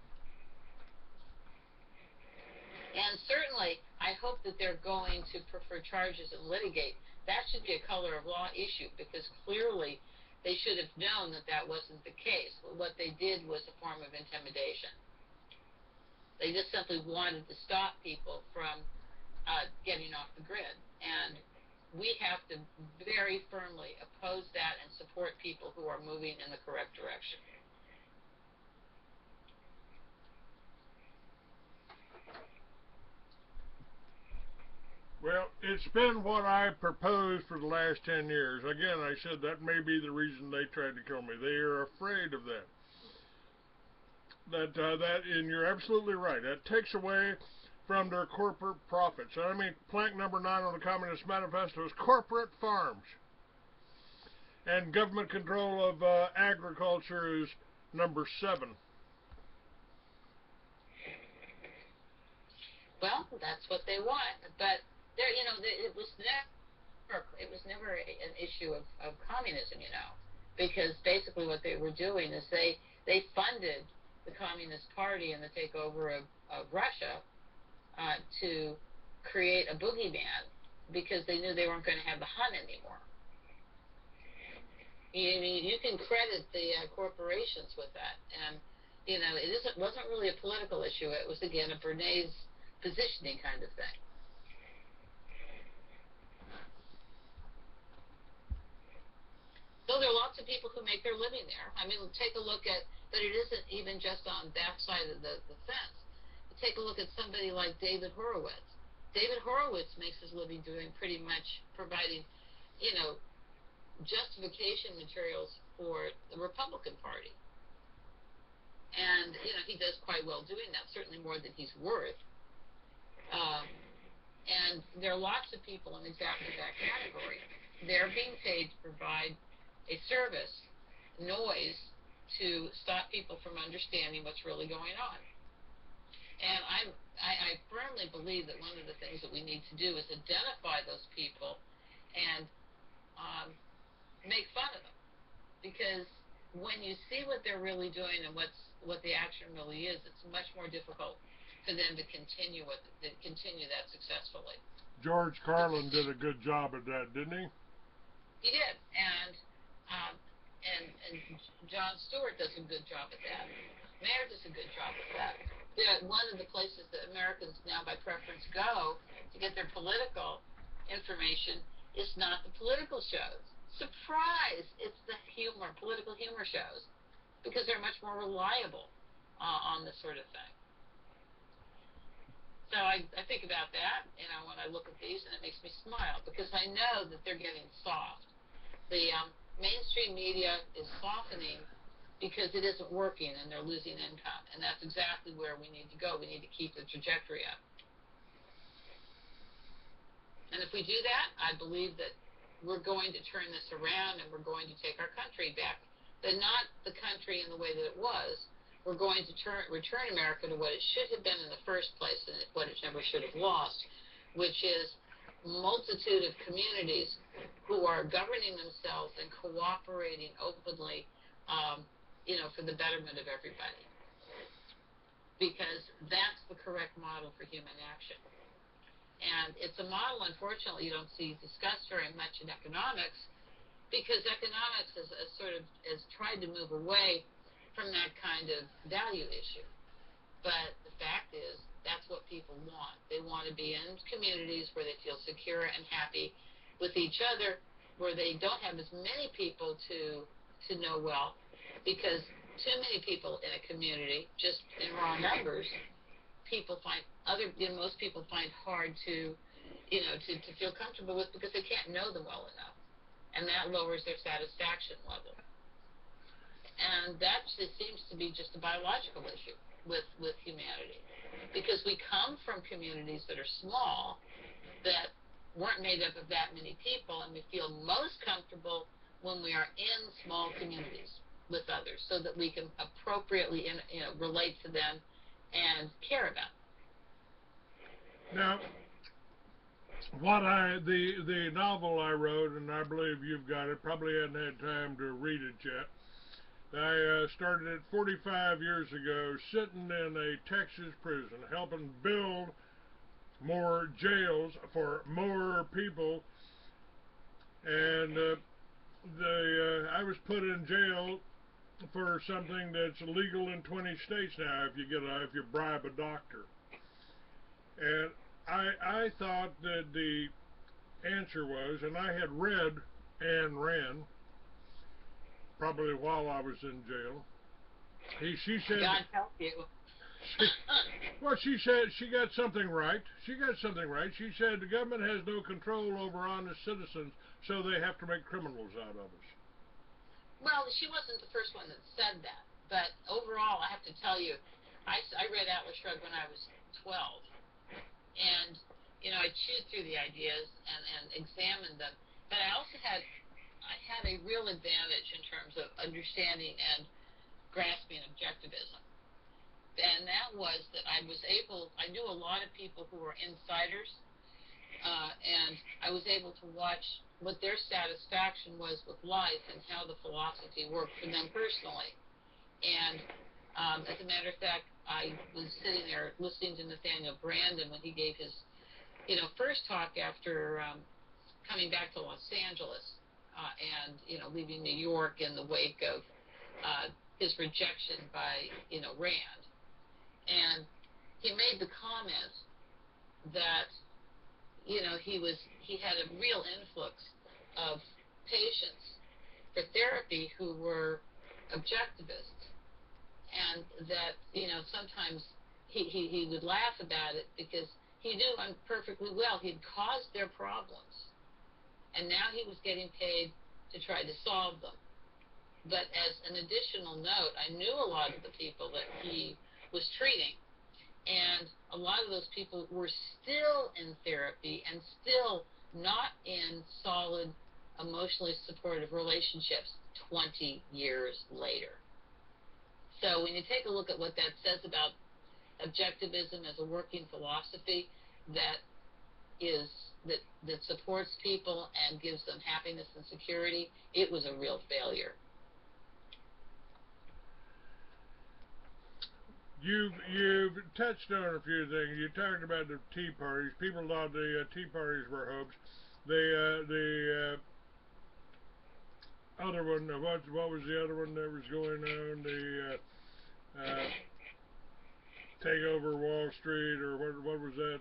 And certainly, I hope that they're going to prefer charges and litigate. That should be a color of law issue, because clearly they should have known that that wasn't the case. What they did was a form of intimidation. They just simply wanted to stop people from getting off the grid. And we have to very firmly oppose that and support people who are moving in the correct direction. Well, it's been what I proposed for the last 10 years. Again, I said that may be the reason they tried to kill me. They are afraid of that. And you're absolutely right. That takes away from their corporate profits. I mean, plank number 9 on the Communist Manifesto is corporate farms. and government control of agriculture is number 7. Well, that's what they want, but there, it was never an issue of communism, because basically what they were doing is they funded the Communist Party and the takeover of Russia to create a boogeyman because they knew they weren't going to have the hunt anymore. You can credit the corporations with that, and wasn't really a political issue. It was again a Bernays positioning kind of thing. So there are lots of people who make their living there. I mean, take a look at, but it isn't even just on that side of the fence. Take a look at somebody like David Horowitz. David Horowitz makes his living doing pretty much providing, justification materials for the Republican Party. And, he does quite well doing that, certainly more than he's worth. And there are lots of people in exactly that category. They're being paid to provide a service, noise, to stop people from understanding what's really going on. And I firmly believe that one of the things that we need to do is identify those people and make fun of them. Because when you see what they're really doing and what the action really is, it's much more difficult for them to continue that successfully. George Carlin did a good job at that, didn't he? He did, and Jon Stewart does a good job at that. Mayer does a good job at that. One of the places that Americans now by preference go to get their political information is not the political shows. Surprise! It's the political humor shows, because they're much more reliable on this sort of thing. So I think about that, when I look at these, and it makes me smile, because I know that they're getting soft. The mainstream media is softening because it isn't working and they're losing income. And that's exactly where we need to go. We need to keep the trajectory up. And if we do that, I believe that we're going to turn this around and we're going to take our country back. But not the country in the way that it was. We're going to return America to what it should have been in the first place and what it never should have lost, which is multitude of communities who are governing themselves and cooperating openly, for the betterment of everybody. Because that's the correct model for human action. And it's a model, unfortunately, you don't see discussed very much in economics, because economics has tried to move away from that kind of value issue. But the fact is, that's what people want. They want to be in communities where they feel secure and happy with each other, where they don't have as many people to know well, because too many people in a community, just in raw numbers, most people find hard to feel comfortable with, because they can't know them well enough, and that lowers their satisfaction level. And that seems to be just a biological issue with humanity, because we come from communities that are small, that weren't made up of that many people, and we feel most comfortable when we are in small communities with others, so that we can appropriately relate to them and care about them. Now, the novel I wrote, and I believe you've got it, probably hadn't had time to read it yet. I started it 45 years ago, sitting in a Texas prison, helping build more jails for more people, and I was put in jail for something that's illegal in 20 states now if you bribe a doctor. And I thought that the answer was, and I had read Ayn Rand probably while I was in jail. She said, God help you. She said she got something right. She said the government has no control over honest citizens, so they have to make criminals out of us. Well, she wasn't the first one that said that, but overall, I have to tell you, I read Atlas Shrugged when I was 12, and I chewed through the ideas and examined them. But I also had had a real advantage in terms of understanding and grasping objectivism. And that was that I knew a lot of people who were insiders, and I was able to watch what their satisfaction was with life and how the philosophy worked for them personally. And as a matter of fact, I was sitting there listening to Nathaniel Brandon when he gave his, first talk after coming back to Los Angeles and, leaving New York in the wake of his rejection by, Rand. And he made the comment that, he had a real influx of patients for therapy who were objectivists, and that, sometimes he would laugh about it because he knew perfectly well he'd caused their problems, and now he was getting paid to try to solve them. But as an additional note, I knew a lot of the people that he was treating, and a lot of those people were still in therapy and still not in solid, emotionally supportive relationships 20 years later. So when you take a look at what that says about objectivism as a working philosophy that supports people and gives them happiness and security, it was a real failure. You've touched on a few things. You talked about the Tea Parties. People thought the Tea Parties were hoax. The other one, what was the other one that was going on? The take over Wall Street, or what was that?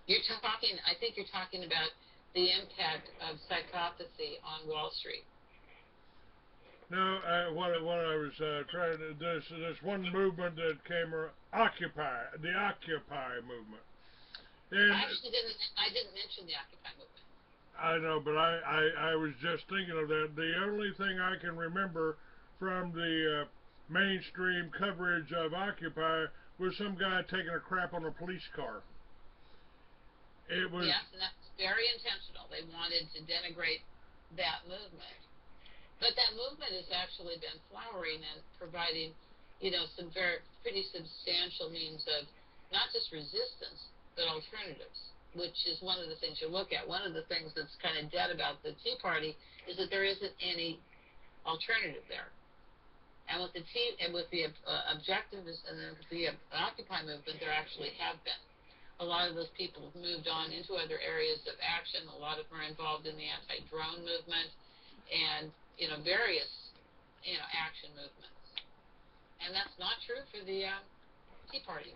I think you're talking about the impact of psychopathy on Wall Street. No, what I was trying to, this one movement that came, Occupy, the Occupy movement. And I didn't mention the Occupy movement. I know, but I was just thinking of that. The only thing I can remember from the mainstream coverage of Occupy was some guy taking a crap on a police car. It was... Yes, and that's very intentional. They wanted to denigrate that movement. But that movement has actually been flowering and providing, some pretty substantial means of not just resistance, but alternatives, which is one of the things you look at. One of the things that's kind of dead about the Tea Party is that there isn't any alternative there. And with the objectivists and the Occupy movement, there actually have been. A lot of those people have moved on into other areas of action. A lot of them are involved in the anti-drone movement and various, action movements. And that's not true for the Tea Party.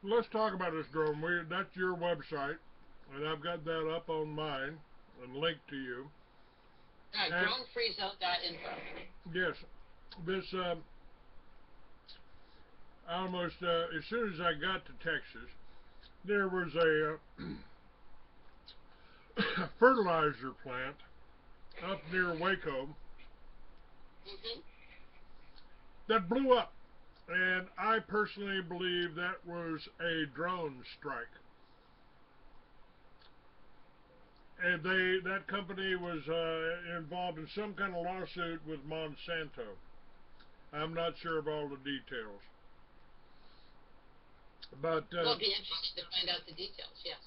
Let's talk about this drone. That's your website, and I've got that up on mine and linked to you. Dronefreezone.info. Yes. This, almost, as soon as I got to Texas, there was a fertilizer plant up near Waco that blew up, and I personally believe that was a drone strike. And that company was involved in some kind of lawsuit with Monsanto. I'm not sure of all the details, but It'll be interesting to find out the details. Yes.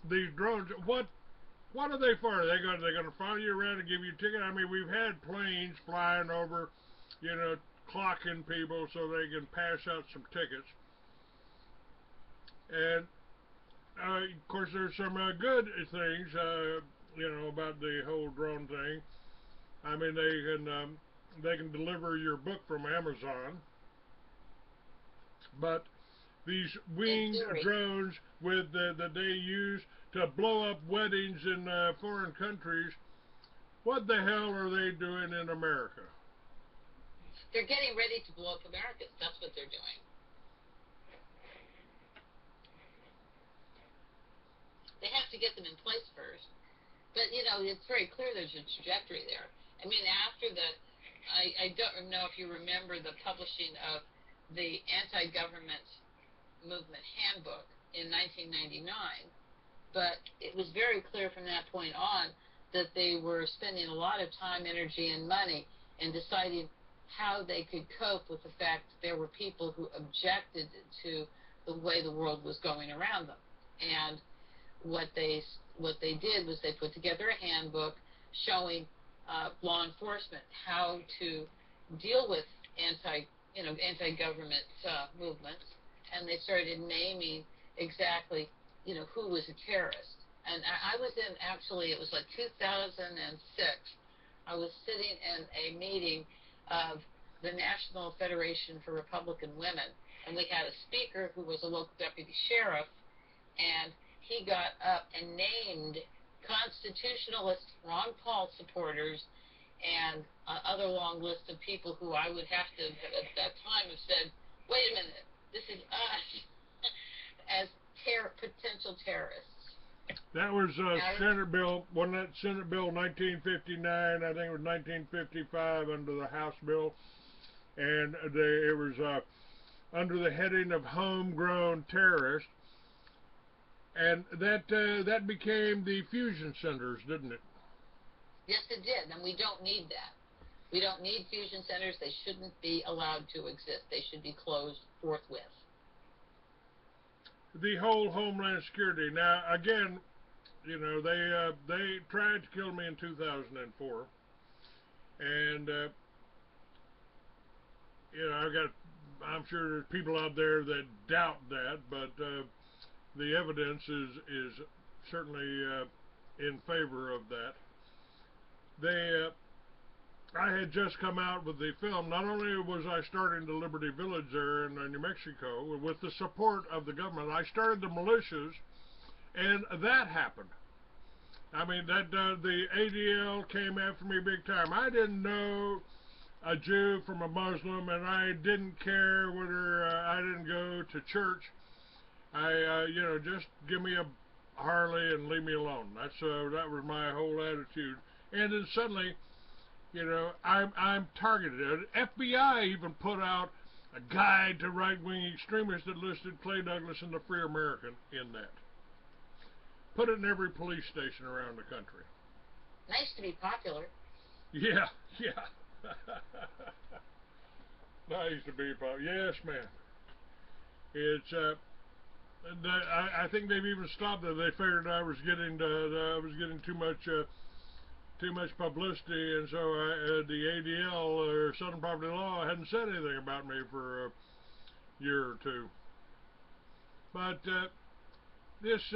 These drones, what are they for? They're going to follow you around and give you a ticket? I mean, we've had planes flying over, clocking people so they can pass out some tickets. And of course, there's some good things, about the whole drone thing. I mean, they can deliver your book from Amazon, but these winged drones that they use to blow up weddings in foreign countries, what the hell are they doing in America? They're getting ready to blow up Americans. That's what they're doing. They have to get them in place first. But, it's very clear there's a trajectory there. I mean, after I don't know if you remember the publishing of the anti-government movement handbook in 1999, but it was very clear from that point on that they were spending a lot of time, energy, and money in deciding how they could cope with the fact that there were people who objected to the way the world was going around them. And what they did was they put together a handbook showing law enforcement how to deal with anti-government movements, and they started naming exactly who was a terrorist. And I was in, actually, it was like 2006. I was sitting in a meeting of the National Federation for Republican Women, and we had a speaker who was a local deputy sheriff, and he got up and named constitutionalist Ron Paul supporters and other long list of people who I would have to, at that time, have said, wait a minute, this is us, as potential terrorists. That was Senate Bill, wasn't that Senate Bill 1959? I think it was 1955 under the House bill, and it was under the heading of homegrown terrorists, and that became the fusion centers, didn't it? Yes, it did, and we don't need that. We don't need fusion centers. They shouldn't be allowed to exist. They should be closed forthwith. The whole Homeland Security. Now, again, they tried to kill me in 2004, and I'm sure there's people out there that doubt that, but the evidence is certainly in favor of that. I had just come out with the film. Not only was I starting the Liberty Village there in New Mexico, with the support of the government, I started the militias, and that happened. I mean, the ADL came after me big time. I didn't know a Jew from a Muslim, and I didn't care whether I didn't go to church. Just give me a Harley and leave me alone. That was my whole attitude. And then suddenly, I'm targeted. FBI even put out a guide to right-wing extremists that listed Clay Douglas and the Free American in that. Put it in every police station around the country. Nice to be popular. Yeah. Nice to be popular. Yes, ma'am. It's I think they've even stopped it. They figured I was getting too much publicity, and so the ADL or Southern Poverty Law hadn't said anything about me for a year or two. But this.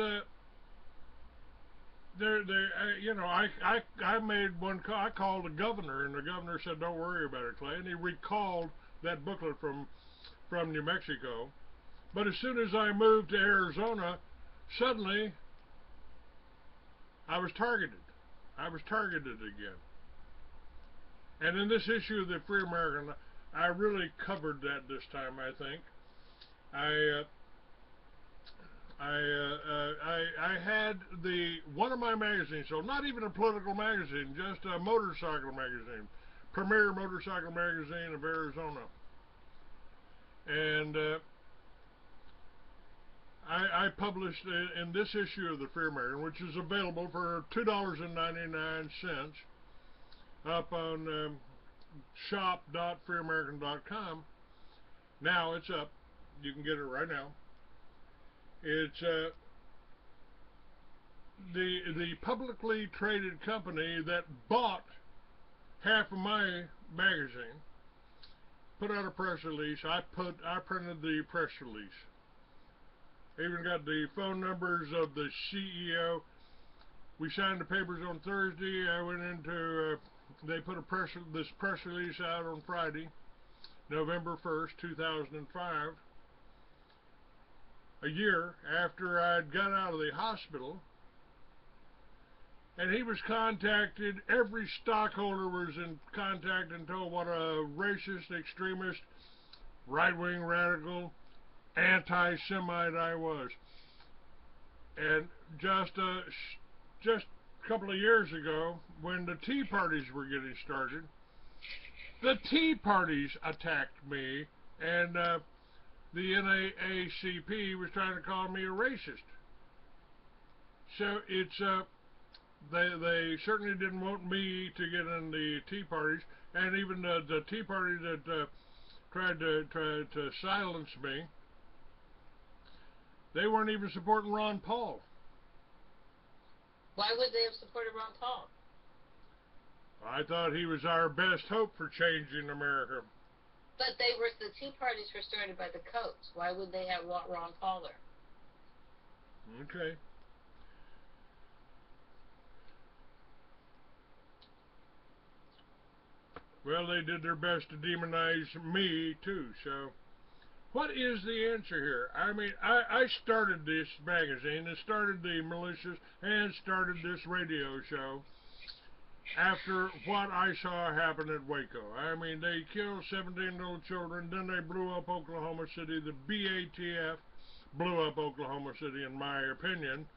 I made one call. I called the governor, and the governor said, "Don't worry about it, Clay." And he recalled that booklet from New Mexico. But as soon as I moved to Arizona, suddenly I was targeted. I was targeted again. And in this issue of the Free American, I really covered that this time. I think I had one of my magazines, so not even a political magazine, just a motorcycle magazine, Premier Motorcycle Magazine of Arizona, and I published in this issue of the Free American, which is available for $2.99 up on shop.freeamerican.com. Now it's up. You can get it right now. It's the publicly traded company that bought half of my magazine put out a press release. I printed the press release. Even got the phone numbers of the CEO. We signed the papers on Thursday. I went into they put this press release out on Friday, November 1st, 2005. A year after I'd got out of the hospital, and he was contacted. Every stockholder was in contact and told what a racist, extremist, right-wing radical, anti-Semite I was. And just a couple of years ago, when the Tea Parties were getting started, the Tea Parties attacked me, and the NAACP was trying to call me a racist. So it's they certainly didn't want me to get in the Tea Parties, and even the Tea Party that tried to silence me, they weren't even supporting Ron Paul. Why would they have supported Ron Paul? I thought he was our best hope for changing America. But the Tea Parties were started by the Kochs. Why would they have Ron Paul there? Okay. Well, they did their best to demonize me, too, so... What is the answer here? I mean, I started this magazine, and started the militias, and started this radio show after what I saw happen at Waco. I mean, they killed 17 little children, then they blew up Oklahoma City. The BATF blew up Oklahoma City, in my opinion.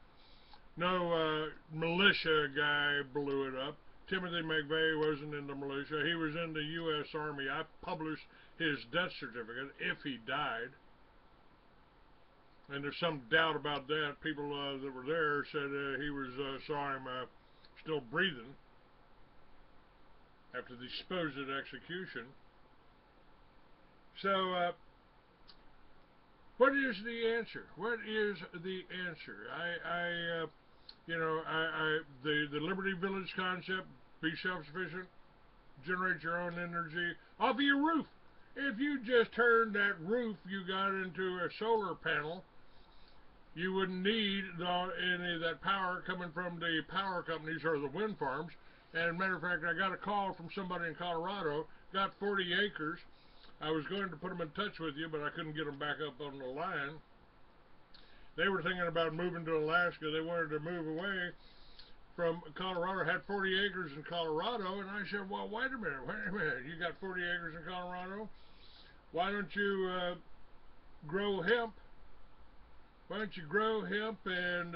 No militia guy blew it up. Timothy McVeigh wasn't in the militia. He was in the U.S. Army. I published his death certificate if he died. And there's some doubt about that. People that were there said he was saw him still breathing after the supposed execution. So, what is the answer? What is the answer? The Liberty Village concept, be self-sufficient, generate your own energy off of your roof. If you just turned that roof you got into a solar panel, you wouldn't need any of that power coming from the power companies or the wind farms. And matter of fact, I got a call from somebody in Colorado, got 40 acres. I was going to put them in touch with you, but I couldn't get them back up on the line. They were thinking about moving to Alaska. They wanted to move away from Colorado, had 40 acres in Colorado, and I said, well, wait a minute, you got 40 acres in Colorado? Why don't you grow hemp? Why don't you grow hemp and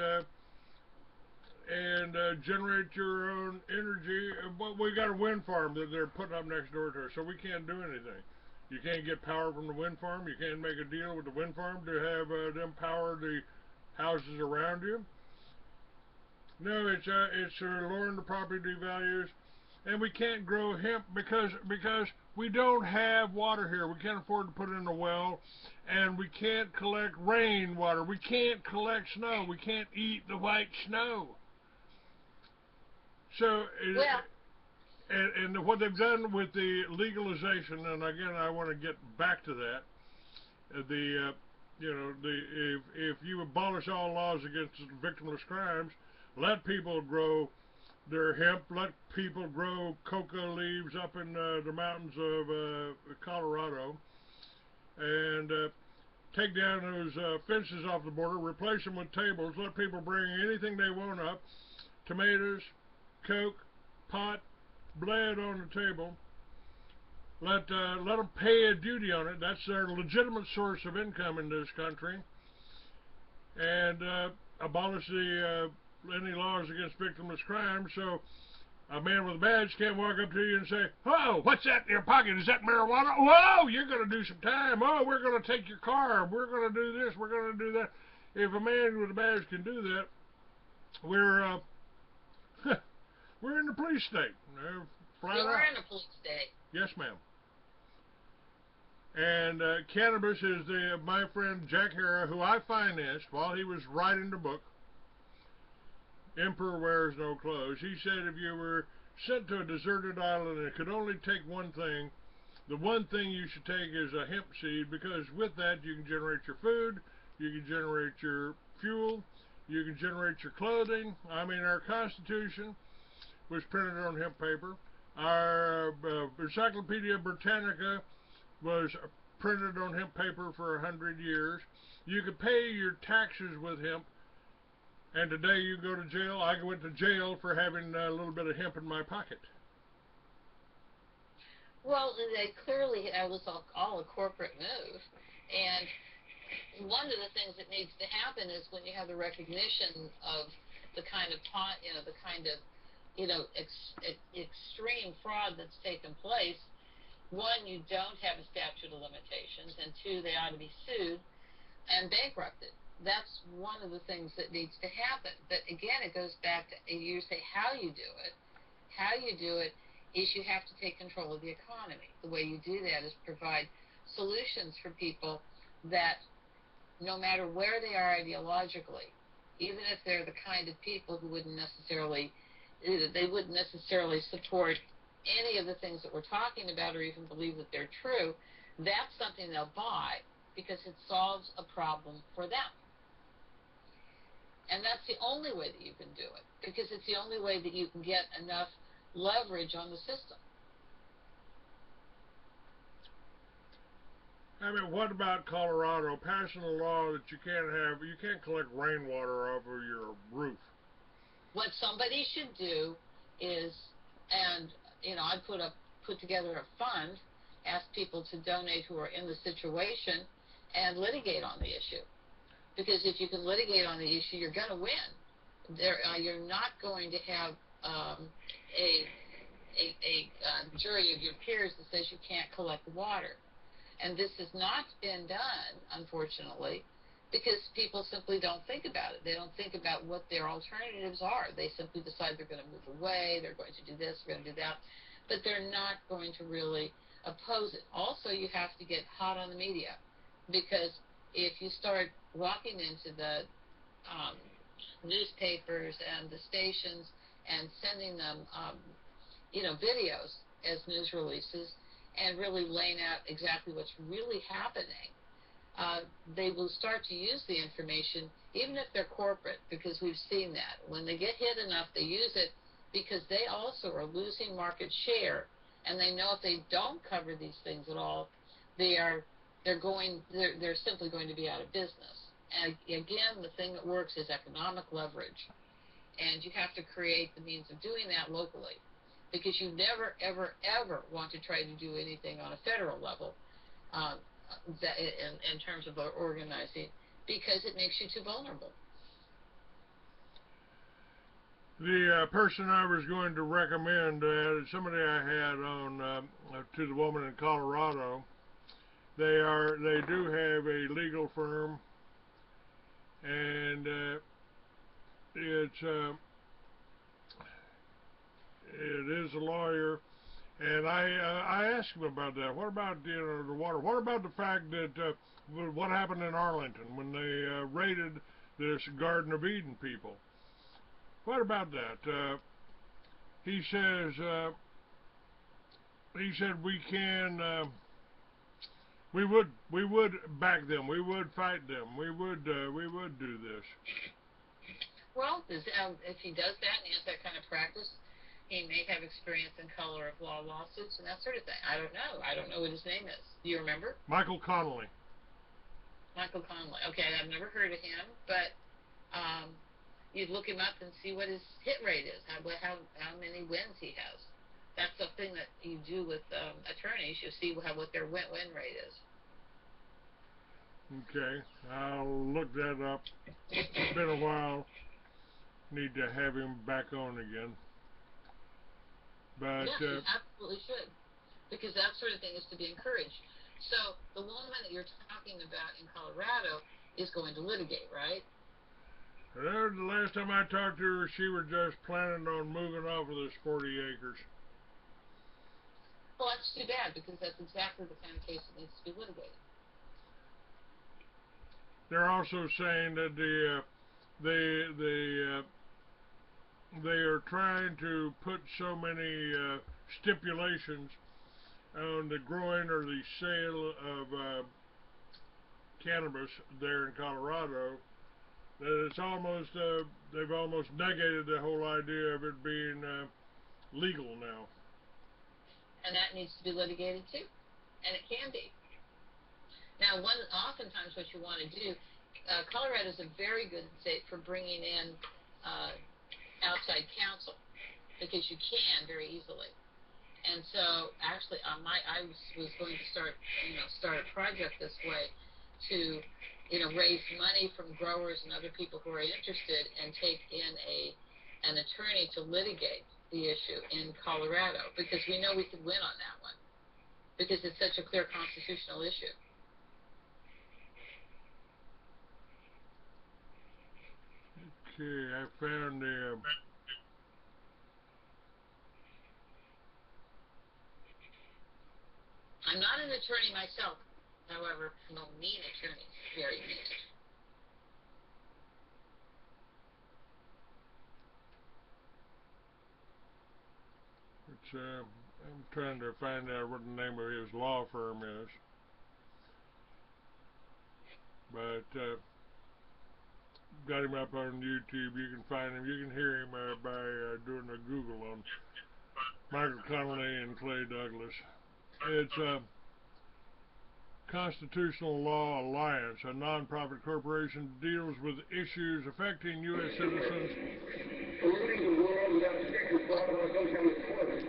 generate your own energy? Well, we got a wind farm that they're putting up next door to us, so we can't do anything. You can't get power from the wind farm. You can't make a deal with the wind farm to have them power the houses around you. No, it's lowering the property values, and we can't grow hemp because we don't have water here. We can't afford to put in a well, and we can't collect rainwater. We can't collect snow. We can't eat the white snow. So, and what they've done with the legalization, and again, I want to get back to that. If you abolish all laws against victimless crimes, let people grow their hemp, let people grow coca leaves up in the mountains of Colorado, and take down those fences off the border, replace them with tables, let people bring anything they want up, tomatoes, coke, pot, bread on the table. Let them pay a duty on it. That's their legitimate source of income in this country. And abolish any laws against victimless crime, so a man with a badge can't walk up to you and say, oh, what's that in your pocket? Is that marijuana? Whoa, you're going to do some time. Oh, we're going to take your car. We're going to do this. We're going to do that. If a man with a badge can do that, we're we're in the police state. You're in a police state. Yes, ma'am. And cannabis is my friend Jack Hara, who I financed while he was writing the book, Emperor Wears No Clothes. He said if you were sent to a deserted island and it could only take one thing, the one thing you should take is a hemp seed, because with that you can generate your food, you can generate your fuel, you can generate your clothing. I mean, our Constitution was printed on hemp paper. Our Encyclopedia Britannica was printed on hemp paper for 100 years. You could pay your taxes with hemp, and today you go to jail. I went to jail for having a little bit of hemp in my pocket. Well, they clearly, that was all a corporate move. And one of the things that needs to happen is when you have the recognition of the kind of extreme fraud that's taken place. One, you don't have a statute of limitations, and two, they ought to be sued and bankrupted. that's one of the things that needs to happen. But again, it goes back to, you say how you do it. How you do it is you have to take control of the economy. The way you do that is provide solutions for people that, no matter where they are ideologically, even if they're the kind of people who wouldn't necessarily support any of the things that we're talking about or even believe that they're true, that's something they'll buy because it solves a problem for them. And that's the only way that you can do it, because it's the only way that you can get enough leverage on the system. I mean, what about Colorado passing a law that you can't collect rainwater off of your roof? What somebody should do is, and I put together a fund, ask people to donate who are in the situation, and litigate on the issue. Because if you can litigate on the issue, you're going to win. You're not going to have a jury of your peers that says you can't collect water. And this has not been done, unfortunately, because people simply don't think about it. They don't think about what their alternatives are. They simply decide they're going to move away, they're going to do this, they're going to do that, but they're not going to really oppose it. Also, you have to get hot on the media, because if you start walking into the newspapers and the stations and sending them, videos as news releases and really laying out exactly what's really happening, they will start to use the information, even if they're corporate, because we've seen that. When they get hit enough, they use it because they also are losing market share, and they know if they don't cover these things at all, they're simply going to be out of business. And again, the thing that works is economic leverage, and you have to create the means of doing that locally, because you never, ever, ever want to try to do anything on a federal level in terms of organizing, because it makes you too vulnerable. The person I was going to recommend, somebody I had on to the woman in Colorado. They do have a legal firm, and it is a lawyer. And I asked him about that. What about the water? What about the fact that what happened in Arlington when they raided this Garden of Eden people? What about that? He said we can. We would back them. We would fight them. We would do this. Well, if he does that and he has that kind of practice, he may have experience in color of law lawsuits and that sort of thing. I don't know. I don't know what his name is. Do you remember? Michael Connolly. Michael Connolly. Okay, I've never heard of him, but you'd look him up and see what his hit rate is, how many wins he has. That's the thing that you do with attorneys. You see what their win rate is. Okay, I'll look that up. It's been a while. Need to have him back on again. But yes, you absolutely should, because that sort of thing is to be encouraged. So the woman that you're talking about in Colorado is going to litigate, right? The last time I talked to her, she was just planning on moving off of this 40 acres. Well, that's too bad, because that's exactly the kind of case that needs to be litigated. They're also saying that they are trying to put so many stipulations on the growing or the sale of cannabis there in Colorado that it's almost they've almost negated the whole idea of it being legal now. And that needs to be litigated too, and it can be. Now, oftentimes what you want to do, Colorado is a very good state for bringing in outside counsel, because you can very easily. And so, actually, I was going to start a project this way to, raise money from growers and other people who are interested, and take in an attorney to litigate the issue in Colorado, because we know we could win on that one, because it's such a clear constitutional issue. Okay, I found the. I'm not an attorney myself. However, no mean attorney. Very mean. I'm trying to find out what the name of his law firm is. But got him up on YouTube. You can find him. You can hear him by doing a Google on Michael Connolly and Clay Douglas. It's Constitutional Law Alliance, a nonprofit corporation that deals with issues affecting U.S. citizens. Polluting the world without strict responsibility goes down the toilet.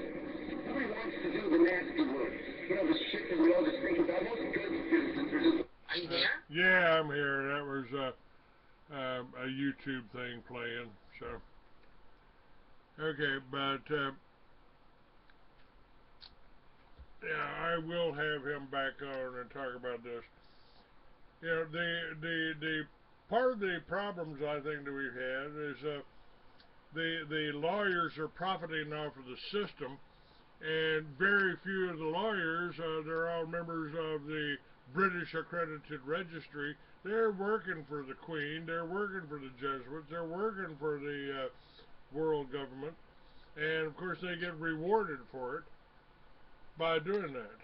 Nobody wants to do the nasty work. You know, the shit that we all just think about. Most good citizens are just... Are you there? Yeah, I'm here. That was a YouTube thing playing. So, okay, but yeah, I will have him back on and talk about this. You know, the part of the problems I think that we've had is the lawyers are profiting off of the system, and very few of the lawyers, they're all members of the British Accredited Registry. They're working for the Queen, they're working for the Jesuits, they're working for the world government, and of course they get rewarded for it by doing that.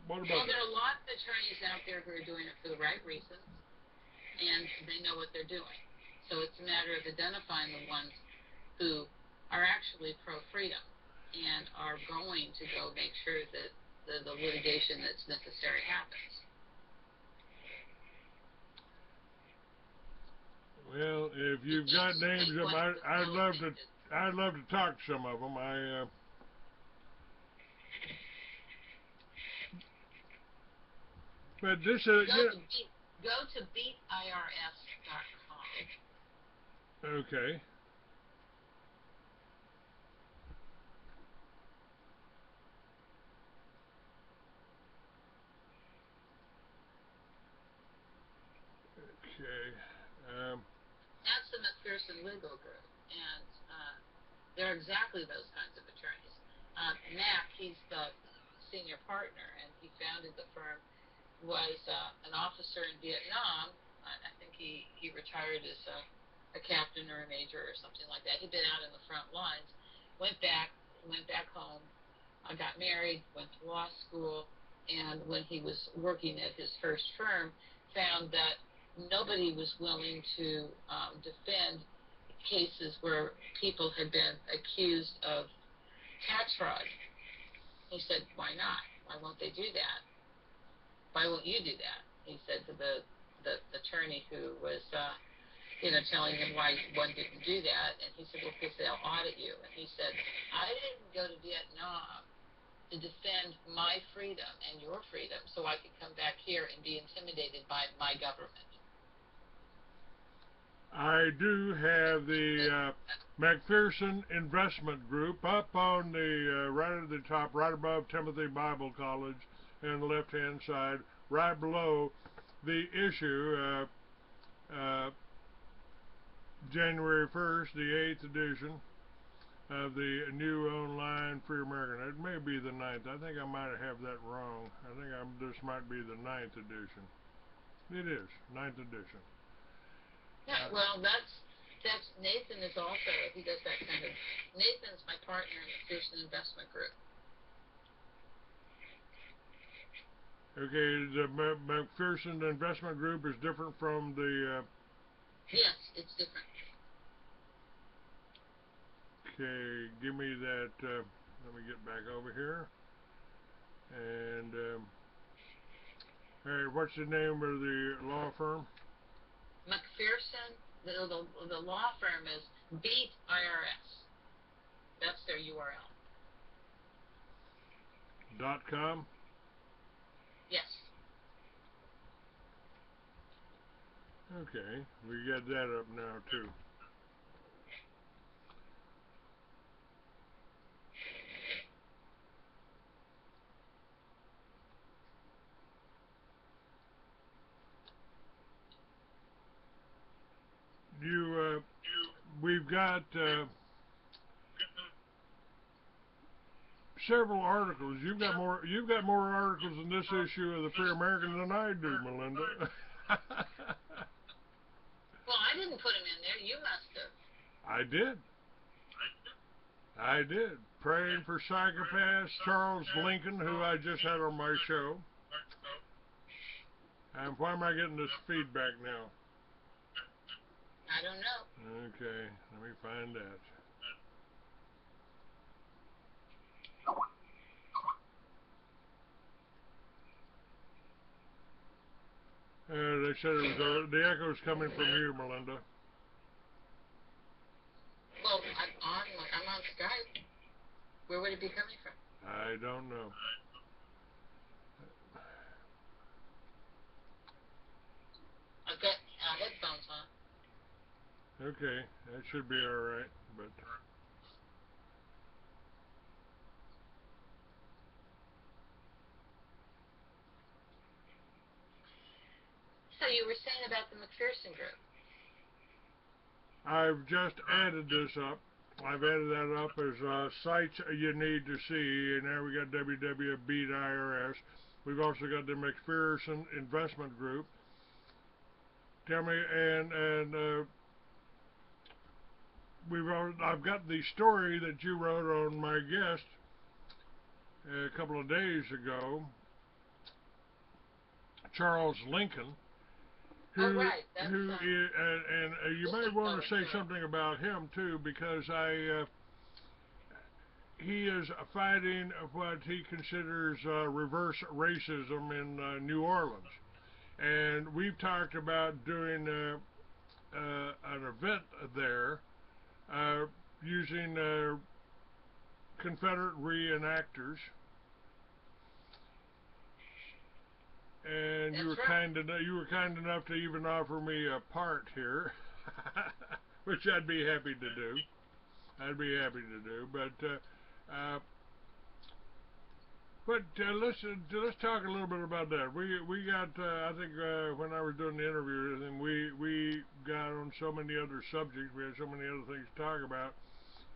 What about Well, there that? are a lot of attorneys out there who are doing it for the right reasons, and they know what they're doing. So it's a matter of identifying the ones who are actually pro-freedom and are going to go make sure that the litigation that's necessary happens. Well, if you've got names of them, I'd love to talk to some of them. But this Go to beatirs.com. Okay. Okay. That's the McPherson Legal Group, and they're exactly those kinds of attorneys. Mac, he's the senior partner, and he founded the firm, was an officer in Vietnam. I think he retired as a captain or a major or something like that. He'd been out in the front lines, went back home, got married, went to law school, and when he was working at his first firm, found that nobody was willing to defend cases where people had been accused of tax fraud. He said, why not? Why won't they do that? Why won't you do that? He said to the attorney who was telling him why one didn't do that. And he said, well, because they'll audit you. And he said, I didn't go to Vietnam to defend my freedom and your freedom so I could come back here and be intimidated by my government. I do have the McPherson Investment Group up on the right at the top, right above Timothy Bible College, and the left-hand side, right below the issue, January 1st, the 8th edition of the New Online Free American. It may be the 9th. I think I might have that wrong. I think this might be the 9th edition. It is, 9th edition. Yeah, well, that's Nathan is also, he does that kind of, Nathan's my partner in the Pearson Investment Group. Okay, the McPherson Investment Group is different from the... Yes, it's different. Okay, give me that, let me get back over here. And, all right, what's the name of the law firm? McPherson, the law firm is Beat IRS. That's their URL. .com? Yes. Okay, we got that up now too. You we've got several articles. You've got more. You've got more articles in this issue of the Free American than I do, Melinda. Well, I didn't put them in there. You must have. I did. I did. Praying for Psychopaths, Charles Lincoln, who I just had on my show. And why am I getting this feedback now? I don't know. Okay, let me find that. They said it was the echo's coming from you, Melinda. Well, I'm on Skype. Where would it be coming from? I don't know. I've got headphones on. Okay, that should be all right, but. So you were saying about the McPherson group. I've just added this up. I've added that up as sites you need to see, and now we got WWB.IRS. We've also got the McPherson Investment Group. Tell me, and I've got the story that you wrote on my guest a couple of days ago, Charles Lincoln. Who, oh, right. That's, and you may want to say something about him too, because he is fighting what he considers reverse racism in New Orleans, and we've talked about doing an event there using Confederate reenactors. And you were kind enough to even offer me a part here, which I'd be happy to do. But let's talk a little bit about that. We got I think when I was doing the interview, and we got on so many other subjects. We had so many other things to talk about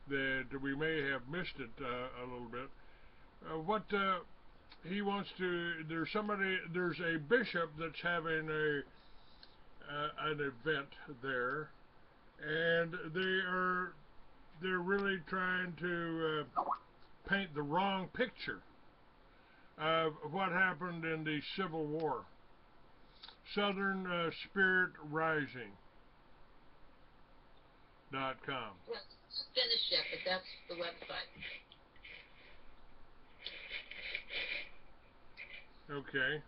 that we may have missed it a little bit. He wants to. There's a bishop that's having an event there, and they're really trying to paint the wrong picture of what happened in the Civil War. Southern Spirit Rising.com. Well, it's finished yet, but that's the website. Okay.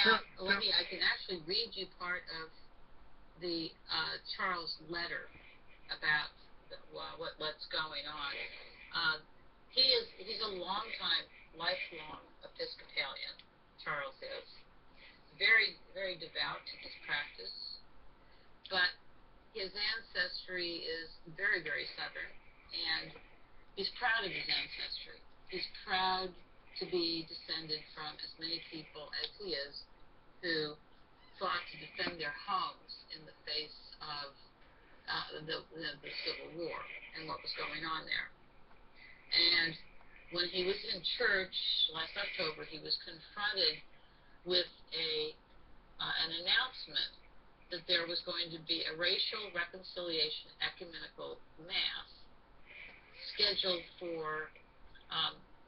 Now, I can actually read you part of the Charles letter about what's going on. He's a lifelong Episcopalian. Charles is very, very devout to his practice, but his ancestry is very, very Southern, and he's proud of his ancestry. He's proud to be descended from as many people as he is who fought to defend their homes in the face of the Civil War and what was going on there. And when he was in church last October, he was confronted with an announcement that there was going to be a racial reconciliation ecumenical mass scheduled for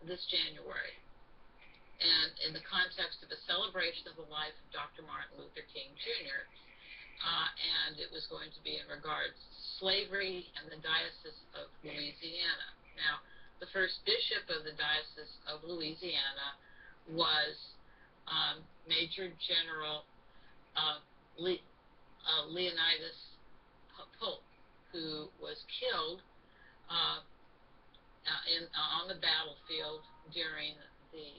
this January, and in the context of a celebration of the life of Dr. Martin Luther King Jr., and it was going to be in regards to slavery and the Diocese of Louisiana. Now, the first bishop of the Diocese of Louisiana was Major General Leonidas Polk, who was killed on the battlefield during the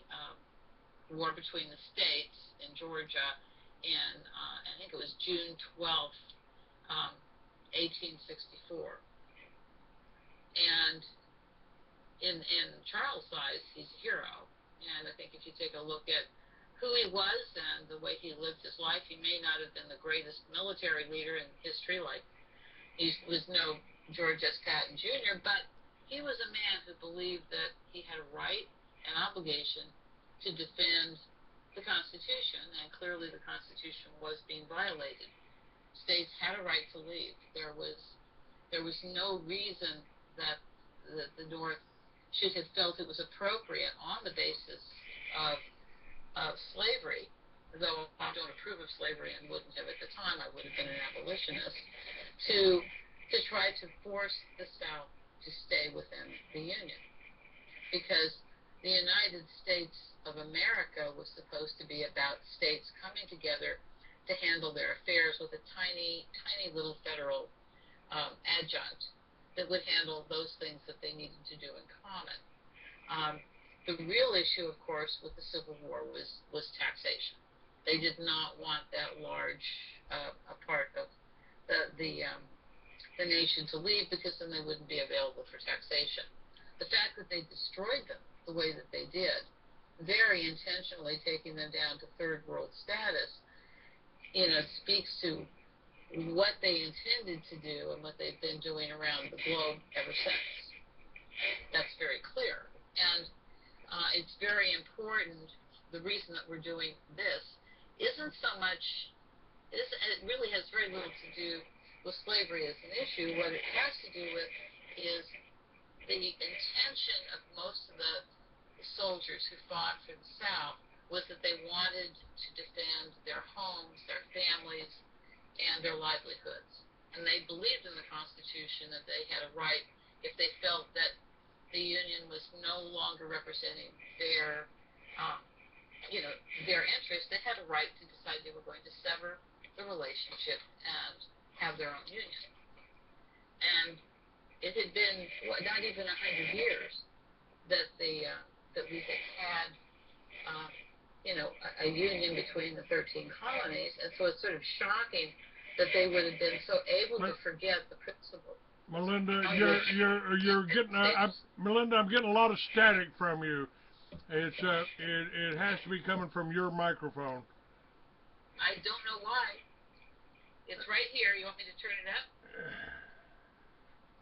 war between the states in Georgia in, I think it was June 12th, 1864. And in Charles' eyes, he's a hero. And I think if you take a look at who he was and the way he lived his life, he may not have been the greatest military leader in history like He was no George S. Patton Jr., but he was a man who believed that he had a right and obligation to defend the Constitution, and clearly the Constitution was being violated. States had a right to leave. There was no reason that the North should have felt it was appropriate on the basis of slavery, though I don't approve of slavery and wouldn't have at the time. I would have been an abolitionist, to try to force the South to stay within the Union, because the United States of America was supposed to be about states coming together to handle their affairs with a tiny, tiny little federal adjunct that would handle those things that they needed to do in common. The real issue, of course, with the Civil War was taxation. They did not want that large a part of the nation to leave, because then they wouldn't be available for taxation. The fact that they destroyed them the way that they did, very intentionally taking them down to third world status, speaks to what they intended to do and what they've been doing around the globe ever since. That's very clear. And it's very important. The reason that we're doing this isn't so much, it really has very little to do with slavery as an issue. What it has to do with is the intention of most of the soldiers who fought for the South was that they wanted to defend their homes, their families, and their livelihoods. And they believed in the Constitution that they had a right, if they felt that the Union was no longer representing their interests, they had a right to decide they were going to sever the relationship and have their own union. And it had been not even 100 years that that we had a union between the 13 colonies, and so it's sort of shocking that they would have been so able to forget the principle. Melinda, you're getting Melinda, I'm getting a lot of static from you. It's it has to be coming from your microphone. I don't know why. It's right here. You want me to turn it up?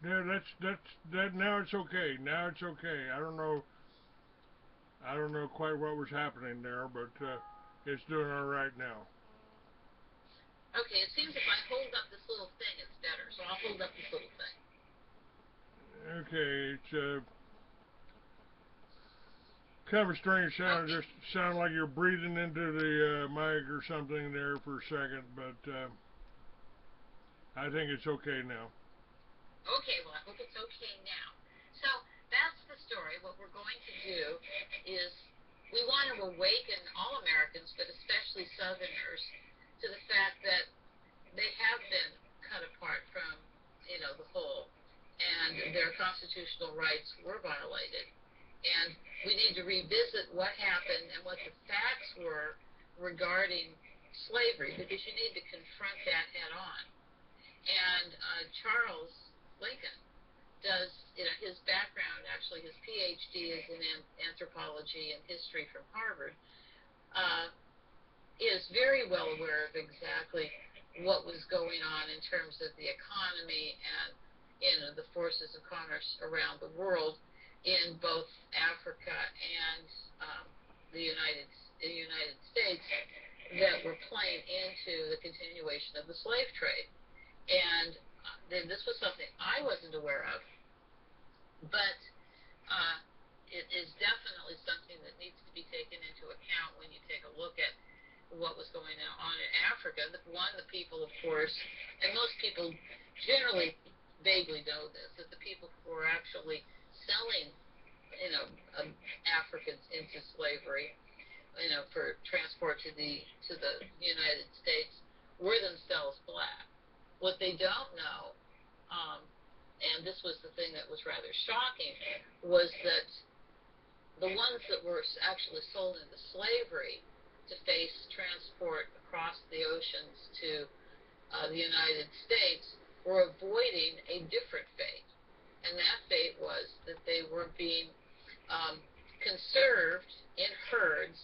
Yeah, that. Now it's okay. Now it's okay. I don't know quite what was happening there, but it's doing all right now. Okay, it seems if I hold up this little thing, it's better. So I'll hold up this little thing. Okay, it's kind of a strange sound. It just sounds like you're breathing into the mic or something there for a second, but I think it's okay now. Okay, well, I hope it's okay now. So that's the story. What we're going to do is we want to awaken all Americans, but especially Southerners, to the fact that they have been cut apart from, the whole, and their constitutional rights were violated. And we need to revisit what happened and what the facts were regarding slavery, because you need to confront that head on. And Charles Lincoln does, his background, actually his PhD is in anthropology and history from Harvard, is very well aware of exactly what was going on in terms of the economy and the forces of commerce around the world in both Africa and the United States that were playing into the continuation of the slave trade. And then this was something I wasn't aware of, but it is definitely something that needs to be taken into account when you take a look at what was going on in Africa. The people, of course, and most people generally vaguely know this, that the people who were actually selling, Africans into slavery, for transport to the United States, were themselves black. What they don't know, and this was the thing that was rather shocking, was that the ones that were actually sold into slavery to face transport across the oceans to the United States were avoiding a different fate. And that fate was that they were being conserved in herds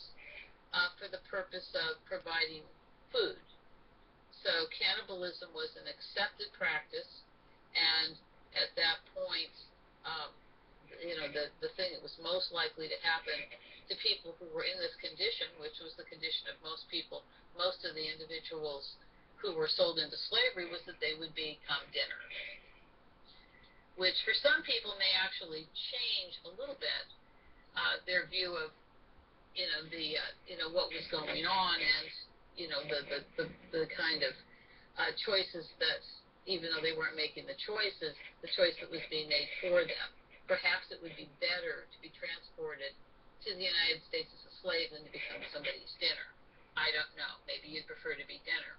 for the purpose of providing food. So cannibalism was an accepted practice, And at that point, um, the thing that was most likely to happen to people who were in this condition, which was the condition of most people, most of the individuals who were sold into slavery, was that they would become dinner, which for some people may actually change a little bit their view of what was going on, and the kind of choices that, even though they weren't making the choices, the choice that was being made for them. Perhaps it would be better to be transported to the United States as a slave than to become somebody's dinner. I don't know. Maybe you'd prefer to be dinner.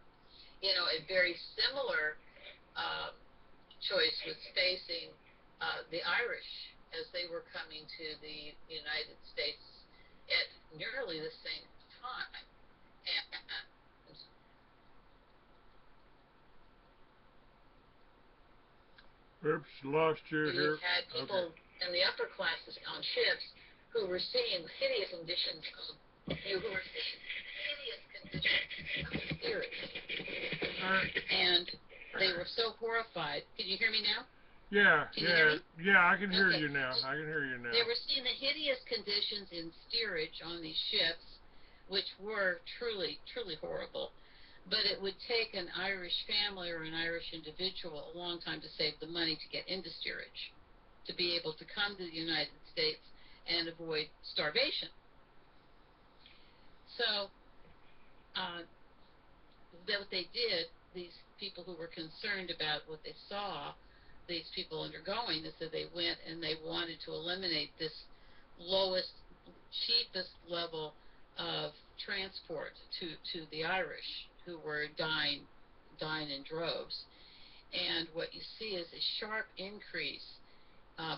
A very similar choice was facing the Irish as they were coming to the United States at nearly the same time. And Oops, lost you you here. had people in the upper classes on ships who were seeing hideous conditions of steerage. And they were so horrified. Can you hear me now? Yeah, Can you hear me? yeah, I can hear you now. I can hear you now. They were seeing the hideous conditions in steerage on these ships, which were truly, truly horrible. But it would take an Irish family or an Irish individual a long time to save the money to get into steerage, to be able to come to the United States and avoid starvation. So what they did, these people who were concerned about what they saw, these people undergoing this, that they went and they wanted to eliminate this lowest, cheapest level of transport to the Irish who were dying in droves. And what you see is a sharp increase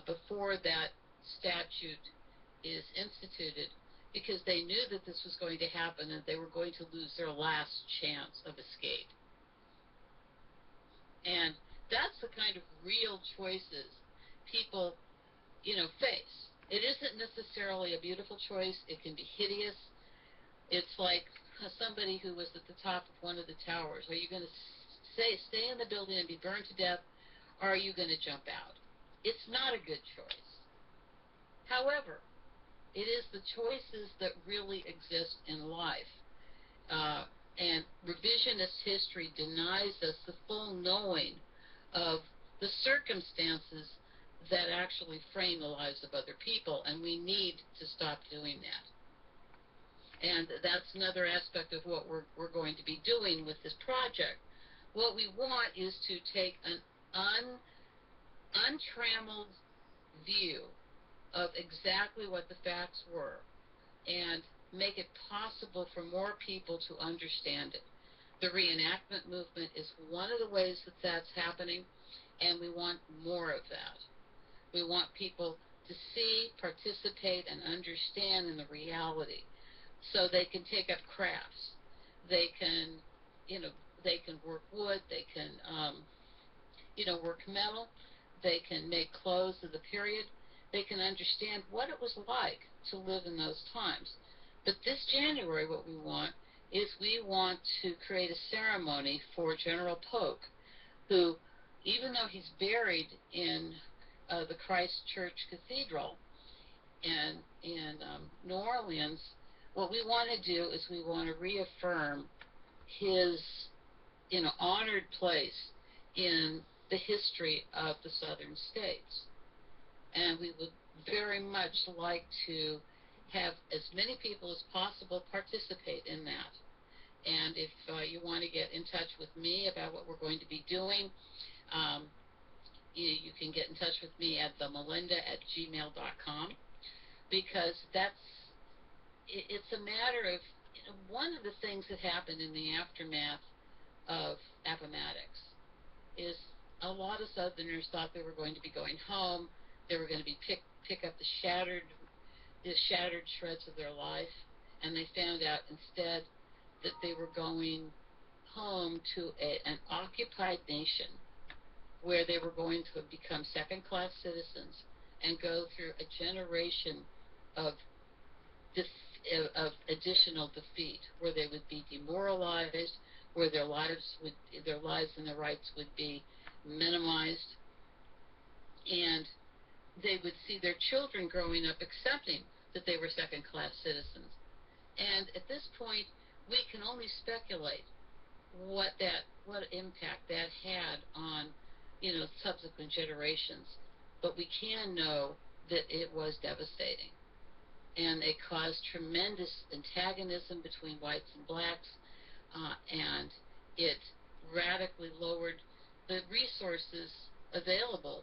before that statute is instituted, because they knew that this was going to happen and they were going to lose their last chance of escape. And that's the kind of real choices people, face. It isn't necessarily a beautiful choice. It can be hideous. It's like somebody who was at the top of one of the towers. Are you going to stay in the building and be burned to death, or are you going to jump out? It's not a good choice. However, it is the choices that really exist in life. And revisionist history denies us the full knowing of the circumstances that actually frame the lives of other people, and we need to stop doing that. And that's another aspect of what we're going to be doing with this project. What we want is to take an untrammeled view of exactly what the facts were and make it possible for more people to understand it. The reenactment movement is one of the ways that that's happening, and we want more of that. We want people to see, participate, and understand in the reality, so they can take up crafts. They can, they can work wood. They can, work metal. They can make clothes of the period. They can understand what it was like to live in those times. But this January, what we want is we want to create a ceremony for General Polk, who, even though he's buried in the Christ Church Cathedral in New Orleans, what we want to do is we want to reaffirm his, honored place in the history of the southern states. And we would very much like to have as many people as possible participate in that. And if you want to get in touch with me about what we're going to be doing, you can get in touch with me at themelinda@gmail.com, because it's a matter of, one of the things that happened in the aftermath of Appomattox is a lot of Southerners thought they were going to be going home. They were going to be pick up the shattered shreds of their life, and they found out instead that they were going home to an occupied nation, where they were going to become second-class citizens and go through a generation of additional defeat, where they would be demoralized, where their lives and their rights would be minimized. and they would see their children growing up accepting that they were second-class citizens. And at this point, we can only speculate what impact that had on, subsequent generations. But we can know that it was devastating, and it caused tremendous antagonism between whites and blacks, and it radically lowered the resources available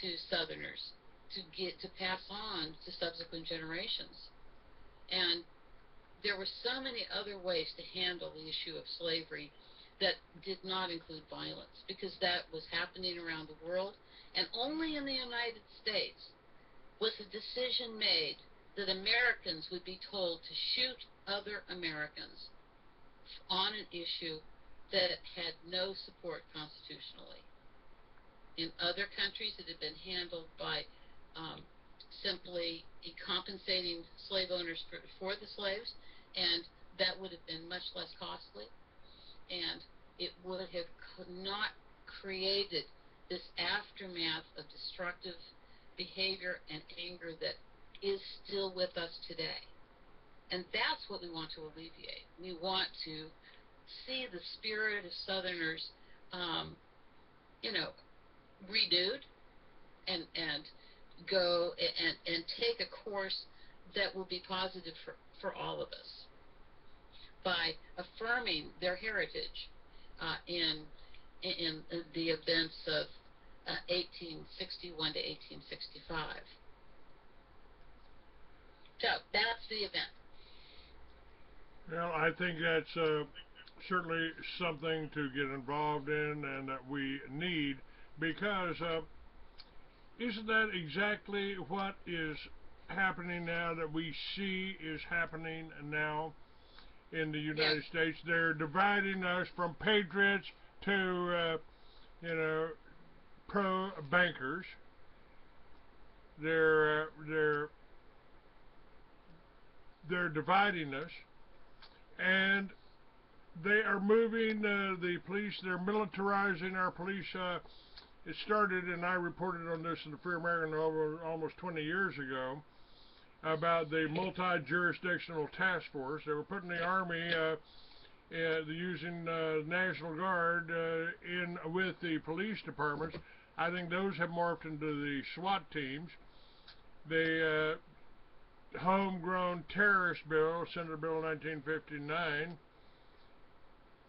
to Southerners to pass on to subsequent generations. And there were so many other ways to handle the issue of slavery that did not include violence, because that was happening around the world, and only in the United States was a decision made that Americans would be told to shoot other Americans on an issue that had no support constitutionally. In other countries, it had been handled by simply compensating slave owners for the slaves, and that would have been much less costly, and it would have not created this aftermath of destructive behavior and anger that is still with us today. And that's what we want to alleviate. We want to see the spirit of Southerners, renewed, and go and take a course that will be positive for all of us by affirming their heritage in the events of 1861 to 1865. So that's the event. Well, I think that's certainly something to get involved in and that we need, because isn't that exactly what is happening now, that we see is happening now in the United States? They're dividing us from patriots to, pro-bankers. They're dividing us, and they are moving the police. They're militarizing our police. It started, and I reported on this in the Free American over almost 20 years ago, about the multi-jurisdictional task force. They were putting the Army, using National Guard in with the police departments. I think those have morphed into the SWAT teams. The homegrown terrorist bill, Senate Bill 1959,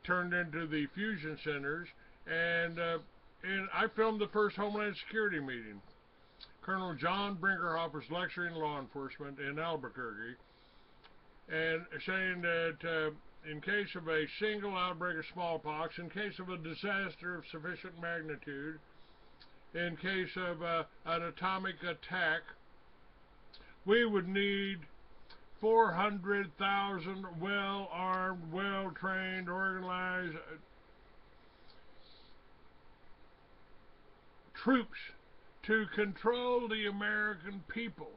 turned into the fusion centers, and I filmed the first Homeland Security meeting. Colonel John Brinkerhoff was lecturing law enforcement in Albuquerque, and saying that in case of a single outbreak of smallpox, in case of a disaster of sufficient magnitude, in case of an atomic attack, we would need 400,000 well-armed, well-trained, organized troops to control the American people.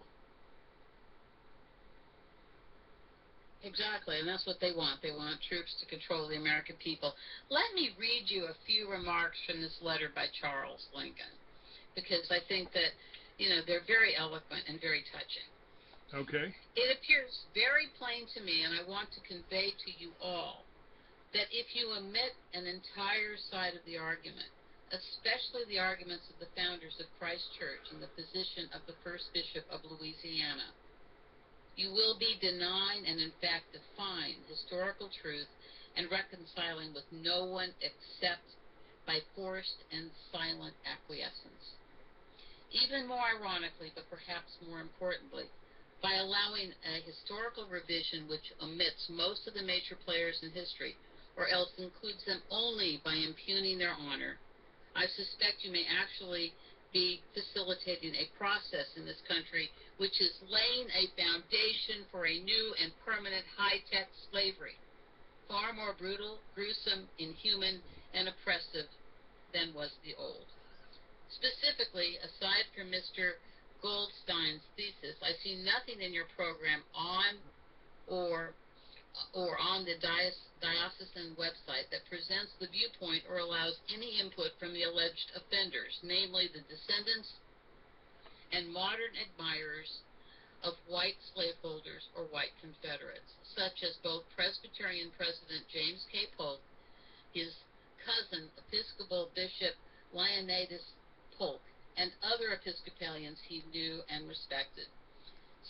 Exactly, and that's what they want. They want troops to control the American people. Let me read you a few remarks from this letter by Charles Lincoln, because I think that, they're very eloquent and very touching. Okay. It appears very plain to me, and I want to convey to you all, that if you omit an entire side of the argument, especially the arguments of the founders of Christ Church and the position of the first bishop of Louisiana, you will be denying and in fact defying historical truth and reconciling with no one except by forced and silent acquiescence. Even more ironically, but perhaps more importantly, by allowing a historical revision which omits most of the major players in history, or else includes them only by impugning their honor, I suspect you may actually be facilitating a process in this country which is laying a foundation for a new and permanent high-tech slavery, far more brutal, gruesome, inhuman, and oppressive than was the old. Specifically, aside from Mr. Goldstein's thesis, I see nothing in your program on or on the diocesan website that presents the viewpoint or allows any input from the alleged offenders, namely the descendants and modern admirers of white slaveholders or white Confederates, such as both Presbyterian President James K. Polk, his cousin, Episcopal Bishop Leonidas Polk, and other Episcopalians he knew and respected.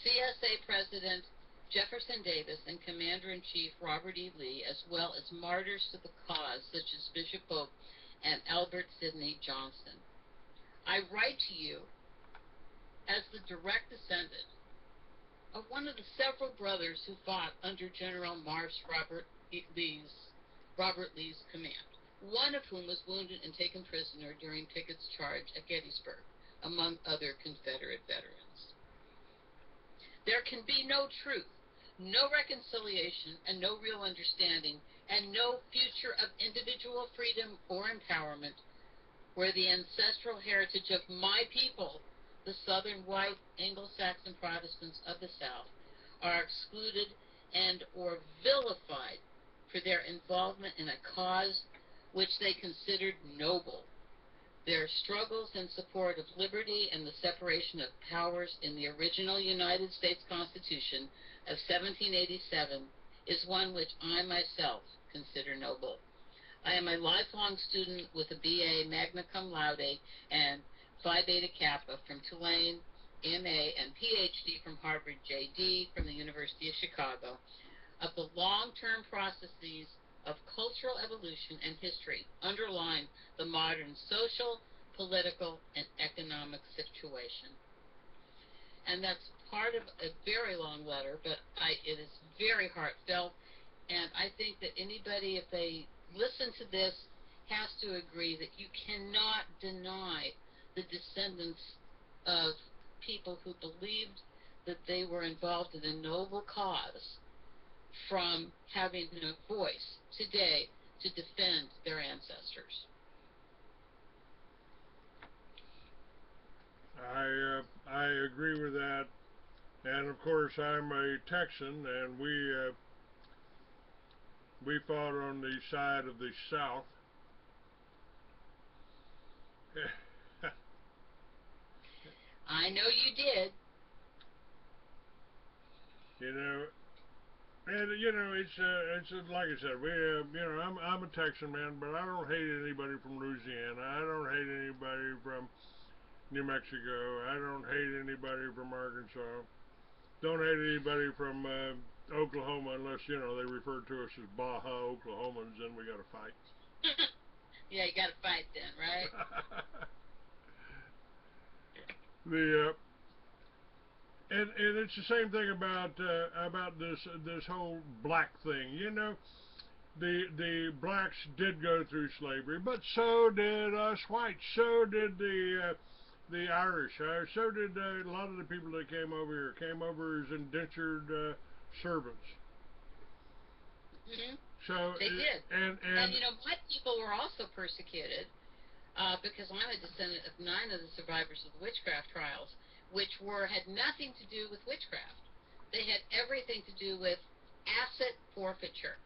CSA President Jefferson Davis and Commander-in-Chief Robert E. Lee, as well as martyrs to the cause such as Bishop Polk and Albert Sidney Johnston. I write to you as the direct descendant of one of the several brothers who fought under General Marsh Robert Lee's command, one of whom was wounded and taken prisoner during Pickett's charge at Gettysburg, among other Confederate veterans. There can be no truth, no reconciliation, and no real understanding, and no future of individual freedom or empowerment where the ancestral heritage of my people, the Southern white Anglo-Saxon Protestants of the South, are excluded and or vilified for their involvement in a cause which they considered noble. Their struggles in support of liberty and the separation of powers in the original United States Constitution of 1787 is one which I myself consider noble. I am a lifelong student with a BA magna cum laude and Phi Beta Kappa from Tulane, MA, and PhD from Harvard, JD from the University of Chicago, of the long-term processes of cultural evolution and history underlying the modern social, political, and economic situation. And that's part of a very long letter, but it is very heartfelt, and I think that anybody, if they listen to this, has to agree that you cannot deny the descendants of people who believed that they were involved in a noble cause from having a voice today to defend their ancestors. I agree with that, and of course I'm a Texan, and we fought on the side of the South. I know you did. You know, and it's like I said, I'm a Texan man, but I don't hate anybody from Louisiana. I don't hate anybody from New Mexico. I don't hate anybody from Arkansas. Don't hate anybody from Oklahoma unless they refer to us as Baja Oklahomans, then we got to fight. Yeah, you got to fight then, right? And it's the same thing about this whole black thing. The blacks did go through slavery, but so did us whites. So did the Irish. So did a lot of the people that came over here. Came over as indentured servants. Mm-hmm. So they did. And my people were also persecuted because I'm a descendant of 9 of the survivors of the witchcraft trials, which had nothing to do with witchcraft. They had everything to do with asset forfeiture,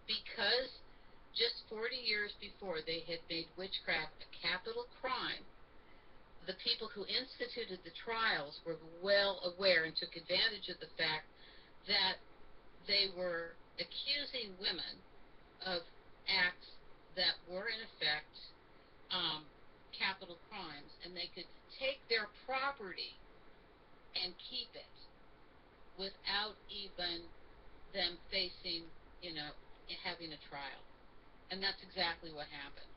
because just 40 years before they had made witchcraft a capital crime. The people who instituted the trials were well aware and took advantage of the fact that they were accusing women of acts that were in effect capital crimes, and they could take their property and keep it without even them facing, having a trial. And that's exactly what happened.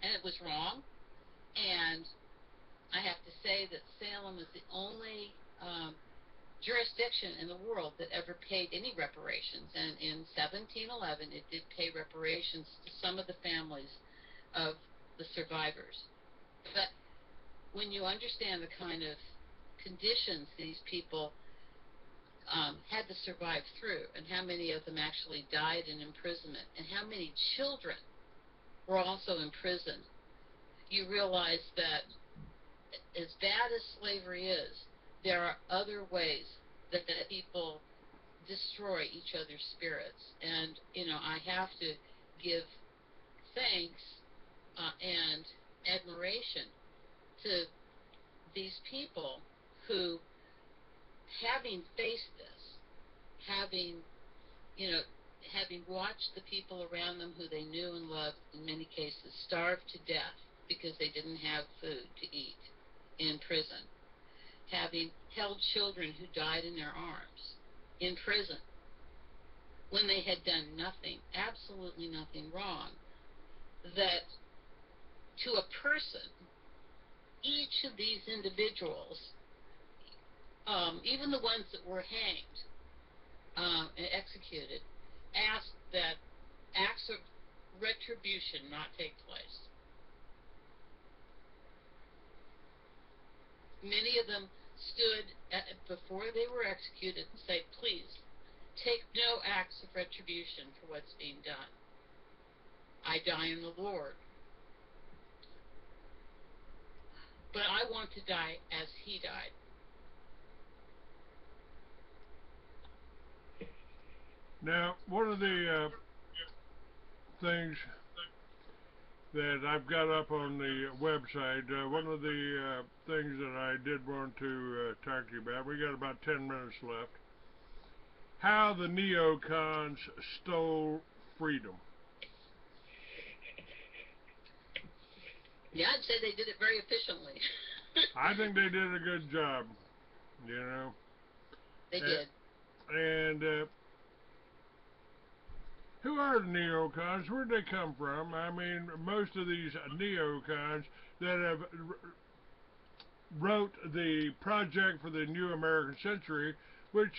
And it was wrong. And I have to say that Salem is the only jurisdiction in the world that ever paid any reparations. And in 1711, it did pay reparations to some of the families of the survivors. But when you understand the kind of conditions these people had to survive through, and how many of them actually died in imprisonment, and how many children were also imprisoned, you realize that as bad as slavery is, there are other ways that people destroy each other's spirits. And, I have to give thanks and admiration to these people who, having faced this, having, having watched the people around them who they knew and loved, in many cases, starve to death because they didn't have food to eat in prison, having held children who died in their arms in prison when they had done nothing, absolutely nothing wrong, that to a person, each of these individuals, even the ones that were hanged and executed, asked that acts of retribution not take place. Many of them stood before they were executed and said, please, take no acts of retribution for what's being done. I die in the Lord. But I want to die as he died. Now, one of the things that I've got up on the website, one of the things that I did want to talk to you about, we got about 10 minutes left, how the NeoCons stole freedom. Yeah, I'd say they did it very efficiently. I think they did a good job, you know. They did. And who are the NeoCons? Where'd they come from? I mean, most of these NeoCons that have wrote the project for the New American Century, which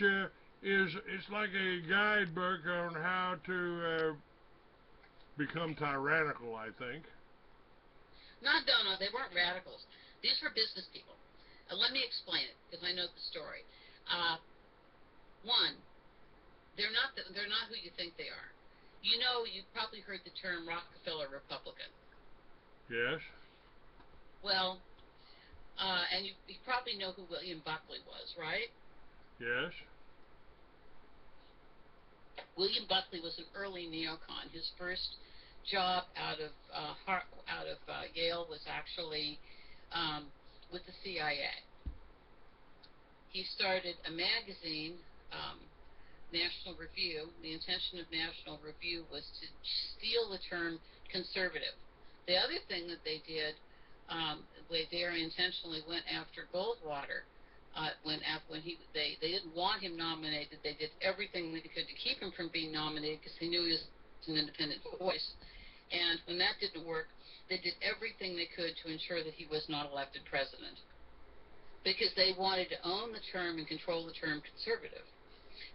it's like a guidebook on how to become tyrannical, I think. No, they weren't radicals. These were business people. Let me explain it, because I know the story. One, they're not who you think they are. You know, you've probably heard the term Rockefeller Republican. Yes. Well, and you probably know who William Buckley was, right? Yes. William Buckley was an early neocon. His first job out of Yale was actually with the CIA. He started a magazine, National Review. The intention of National Review was to steal the term conservative. The other thing that they did, they very intentionally went after Goldwater. When they didn't want him nominated, they did everything they could to keep him from being nominated because they knew he was an independent voice. And when that didn't work, they did everything they could to ensure that he was not elected president, because they wanted to own the term and control the term conservative.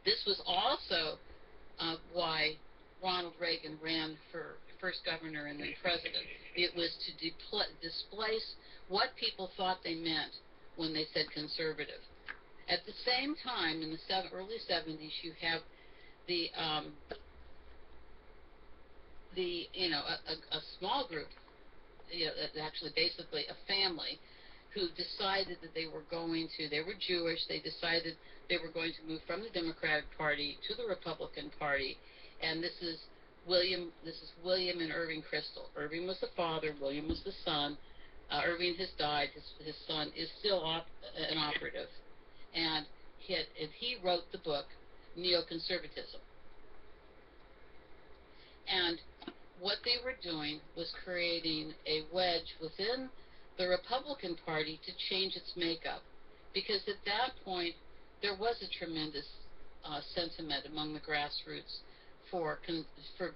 This was also why Ronald Reagan ran for first governor and then president. It was to displace what people thought they meant when they said conservative. At the same time, in the early 70s, you have a small group, actually basically a family, who decided that they were Jewish, they decided they were going to move from the Democratic Party to the Republican Party, and this is William and Irving Kristol. Irving was the father, William was the son. Irving has died, his son is still an operative, and he wrote the book Neoconservatism. And what they were doing was creating a wedge within the Republican Party to change its makeup, because at that point there was a tremendous sentiment among the grassroots for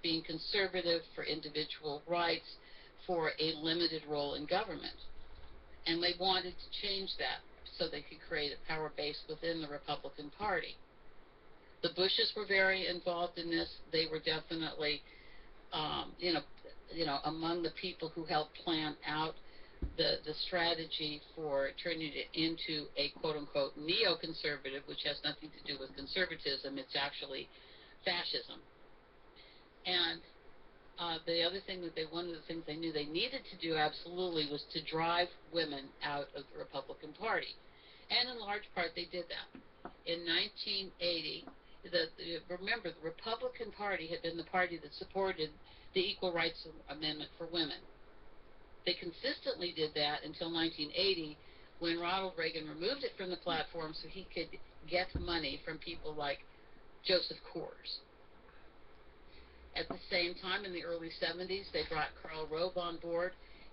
being conservative, for individual rights, for a limited role in government. And they wanted to change that so they could create a power base within the Republican Party. The Bushes were very involved in this. They were definitely among the people who helped plan out the strategy for turning it into a quote-unquote neoconservative, which has nothing to do with conservatism. It's actually fascism. And one of the things they knew they needed to do absolutely was to drive women out of the Republican Party. And in large part, they did that. In 1980, remember, the Republican Party had been the party that supported the Equal Rights Amendment for women. They consistently did that until 1980, when Ronald Reagan removed it from the platform so he could get money from people like Joseph Coors. At the same time, in the early 70s, they brought Karl Rove on board,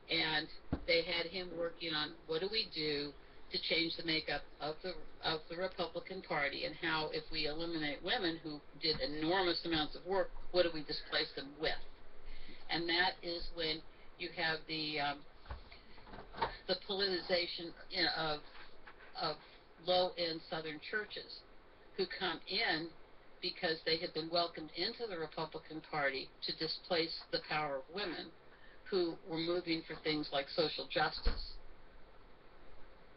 and they had him working on what do we do to change the makeup of the Republican Party, and how, if we eliminate women who did enormous amounts of work, what do we displace them with? And that is when you have the politicization of low-end Southern churches who come in because they had been welcomed into the Republican Party to displace the power of women who were moving for things like social justice.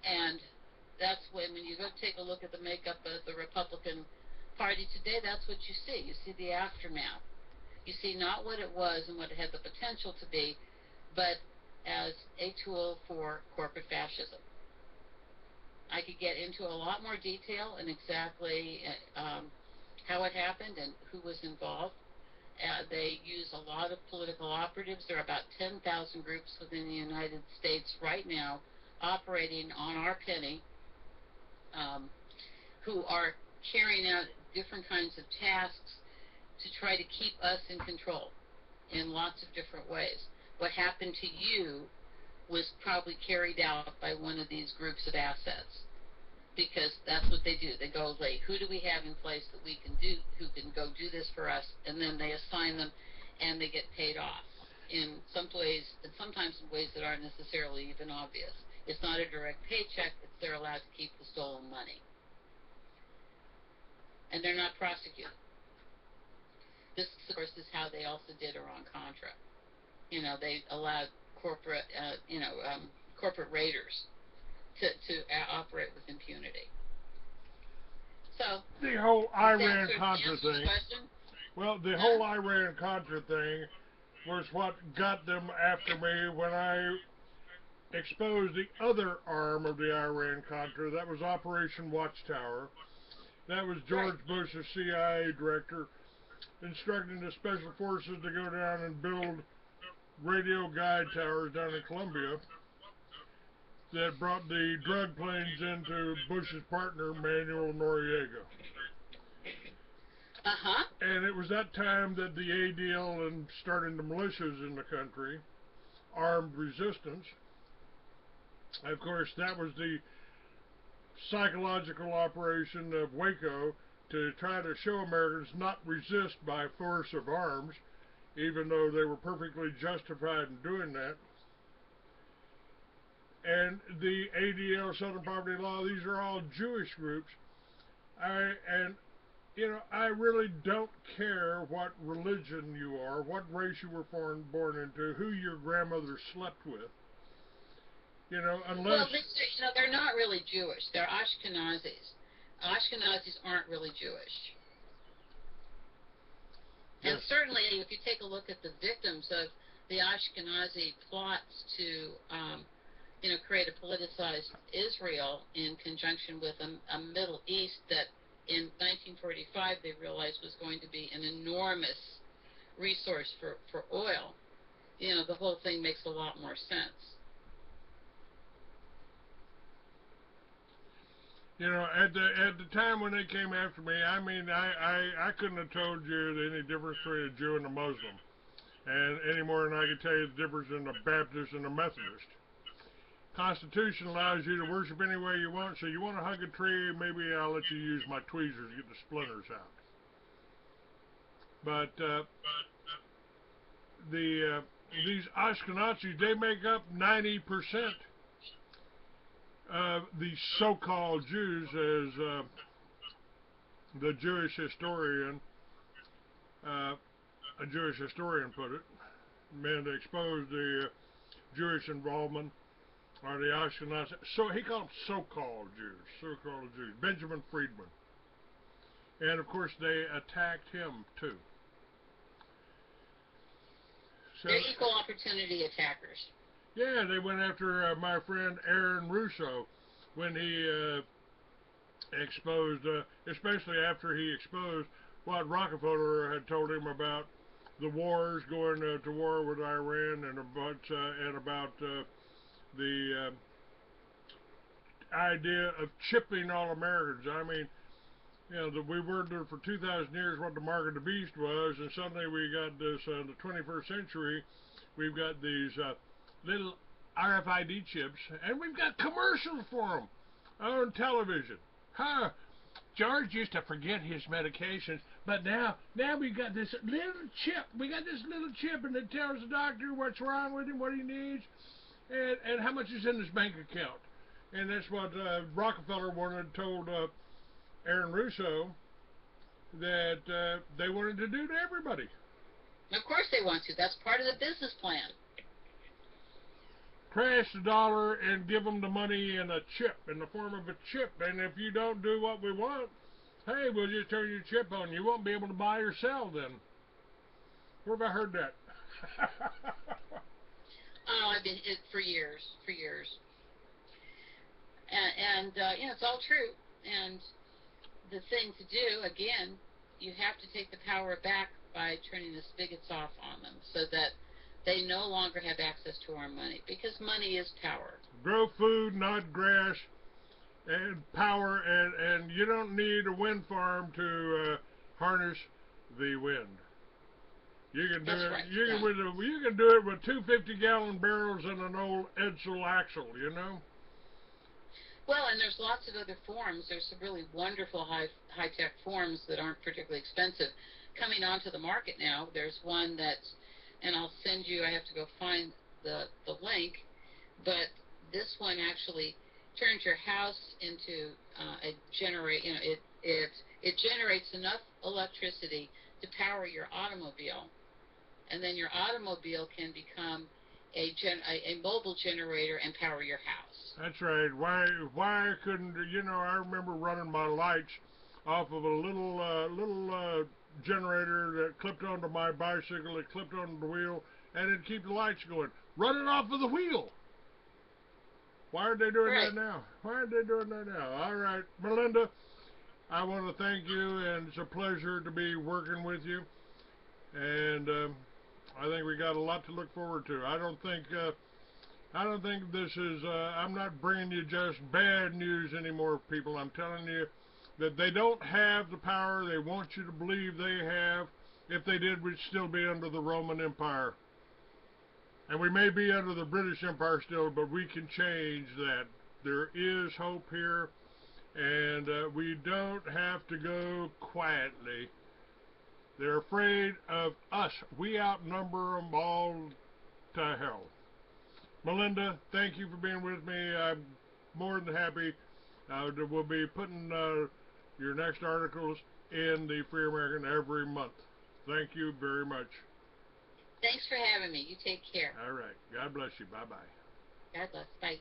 And that's when you go take a look at the makeup of the Republican Party today, that's what you see. You see the aftermath. You see not what it was and what it had the potential to be, but as a tool for corporate fascism. I could get into a lot more detail and exactly how it happened and who was involved. They use a lot of political operatives. There are about 10,000 groups within the United States right now operating on our penny, who are carrying out different kinds of tasks to try to keep us in control in lots of different ways. What happened to you was probably carried out by one of these groups of assets, because that's what they do. They go, like, who do we have in place that we can do, who can go do this for us, and then they assign them, and they get paid off in some ways, and sometimes in ways that aren't necessarily even obvious. It's not a direct paycheck, it's they're allowed to keep the stolen money. And they're not prosecuted. This, of course, is how they also did Iran-Contra. You know, they allowed corporate, corporate raiders to operate with impunity. So the whole Iran-Contra thing. Well, the whole Iran-Contra thing was what got them after me when I exposed the other arm of the Iran-Contra. That was Operation Watchtower. That was George Bush's CIA director instructing the special forces to go down and build radio guide towers down in Colombia that brought the drug planes into Bush's partner, Manuel Noriega. And it was that time that the ADL and starting the militias in the country, armed resistance. Of course, that was the psychological operation of Waco to try to show Americans not resist by force of arms, even though they were perfectly justified in doing that. And the ADL, Southern Poverty Law, these are all Jewish groups. I really don't care what religion you are, what race you were born into, who your grandmother slept with. Unless... Well, they're not really Jewish. They're Ashkenazis. Ashkenazis aren't really Jewish. Yes. And certainly, if you take a look at the victims of the Ashkenazi plots to, create a politicized Israel in conjunction with a Middle East that in 1945 they realized was going to be an enormous resource for oil, the whole thing makes a lot more sense. At the time when they came after me, I couldn't have told you any difference between a Jew and a Muslim, and any more than I could tell you the difference in a Baptist and a Methodist. Constitution allows you to worship any way you want, so you want to hug a tree, maybe I'll let you use my tweezers to get the splinters out. But these Ashkenazis, they make up 90% of the so-called Jews, as the Jewish historian, a Jewish historian put it, meant to expose the Jewish involvement, or the Ashkenazi. So he called them so-called Jews, Benjamin Friedman. And of course they attacked him too. So, they're equal opportunity attackers. Yeah, they went after my friend Aaron Russo when he exposed, especially after he exposed what Rockefeller had told him about the wars, going to war with Iran, and about the idea of chipping all Americans. I mean, you know, we were there for 2,000 years what the mark of the beast was, and suddenly we got this, in the 21st century, we've got these little RFID chips, and we've got commercials for them on television. Huh? George used to forget his medications, but now we got this little chip. We got this little chip, and it tells the doctor what's wrong with him, what he needs, and how much is in his bank account. And that's what Rockefeller told Aaron Russo that they wanted to do to everybody. Of course they want to. That's part of the business plan. Crash the dollar and give them the money in a chip, in the form of a chip. And if you don't do what we want, hey, we'll just turn your chip on. You won't be able to buy or sell then. Where have I heard that? Oh, I've been it for years. And you know, it's all true. And the thing to do, again, you have to take the power back by turning the spigots off on them so that they no longer have access to our money, because money is power. Grow food, not grass, and power, and you don't need a wind farm to harness the wind. You can do That's it. right. You can do it with two 50-gallon barrels and an old Edsel axle. You know. Well, and there's lots of other forms. There's some really wonderful high-tech forms that aren't particularly expensive coming onto the market now. There's one that's, and I'll send you, I have to go find the link, but this one actually turns your house into a it generates enough electricity to power your automobile, and then your automobile can become a mobile generator and power your house. That's right. Why couldn't, you know, I remember running my lights off of a little generator that clipped onto my bicycle, it clipped onto the wheel, and it'd keep the lights going. Run it off of the wheel. Why are they doing that now? Why are they doing that now? All right, Melinda, I want to thank you, and it's a pleasure to be working with you. And I think we got a lot to look forward to. I don't think this is. I'm not bringing you just bad news anymore, people. I'm telling you that they don't have the power they want you to believe they have. If they did, we'd still be under the Roman Empire. And we may be under the British Empire still, but we can change that. There is hope here, and we don't have to go quietly. They're afraid of us. We outnumber them all to hell. Melinda, thank you for being with me. I'm more than happy. We'll be putting your next articles in the Free American every month. Thank you very much. Thanks for having me. You take care. All right. God bless you. Bye-bye. God bless. Bye.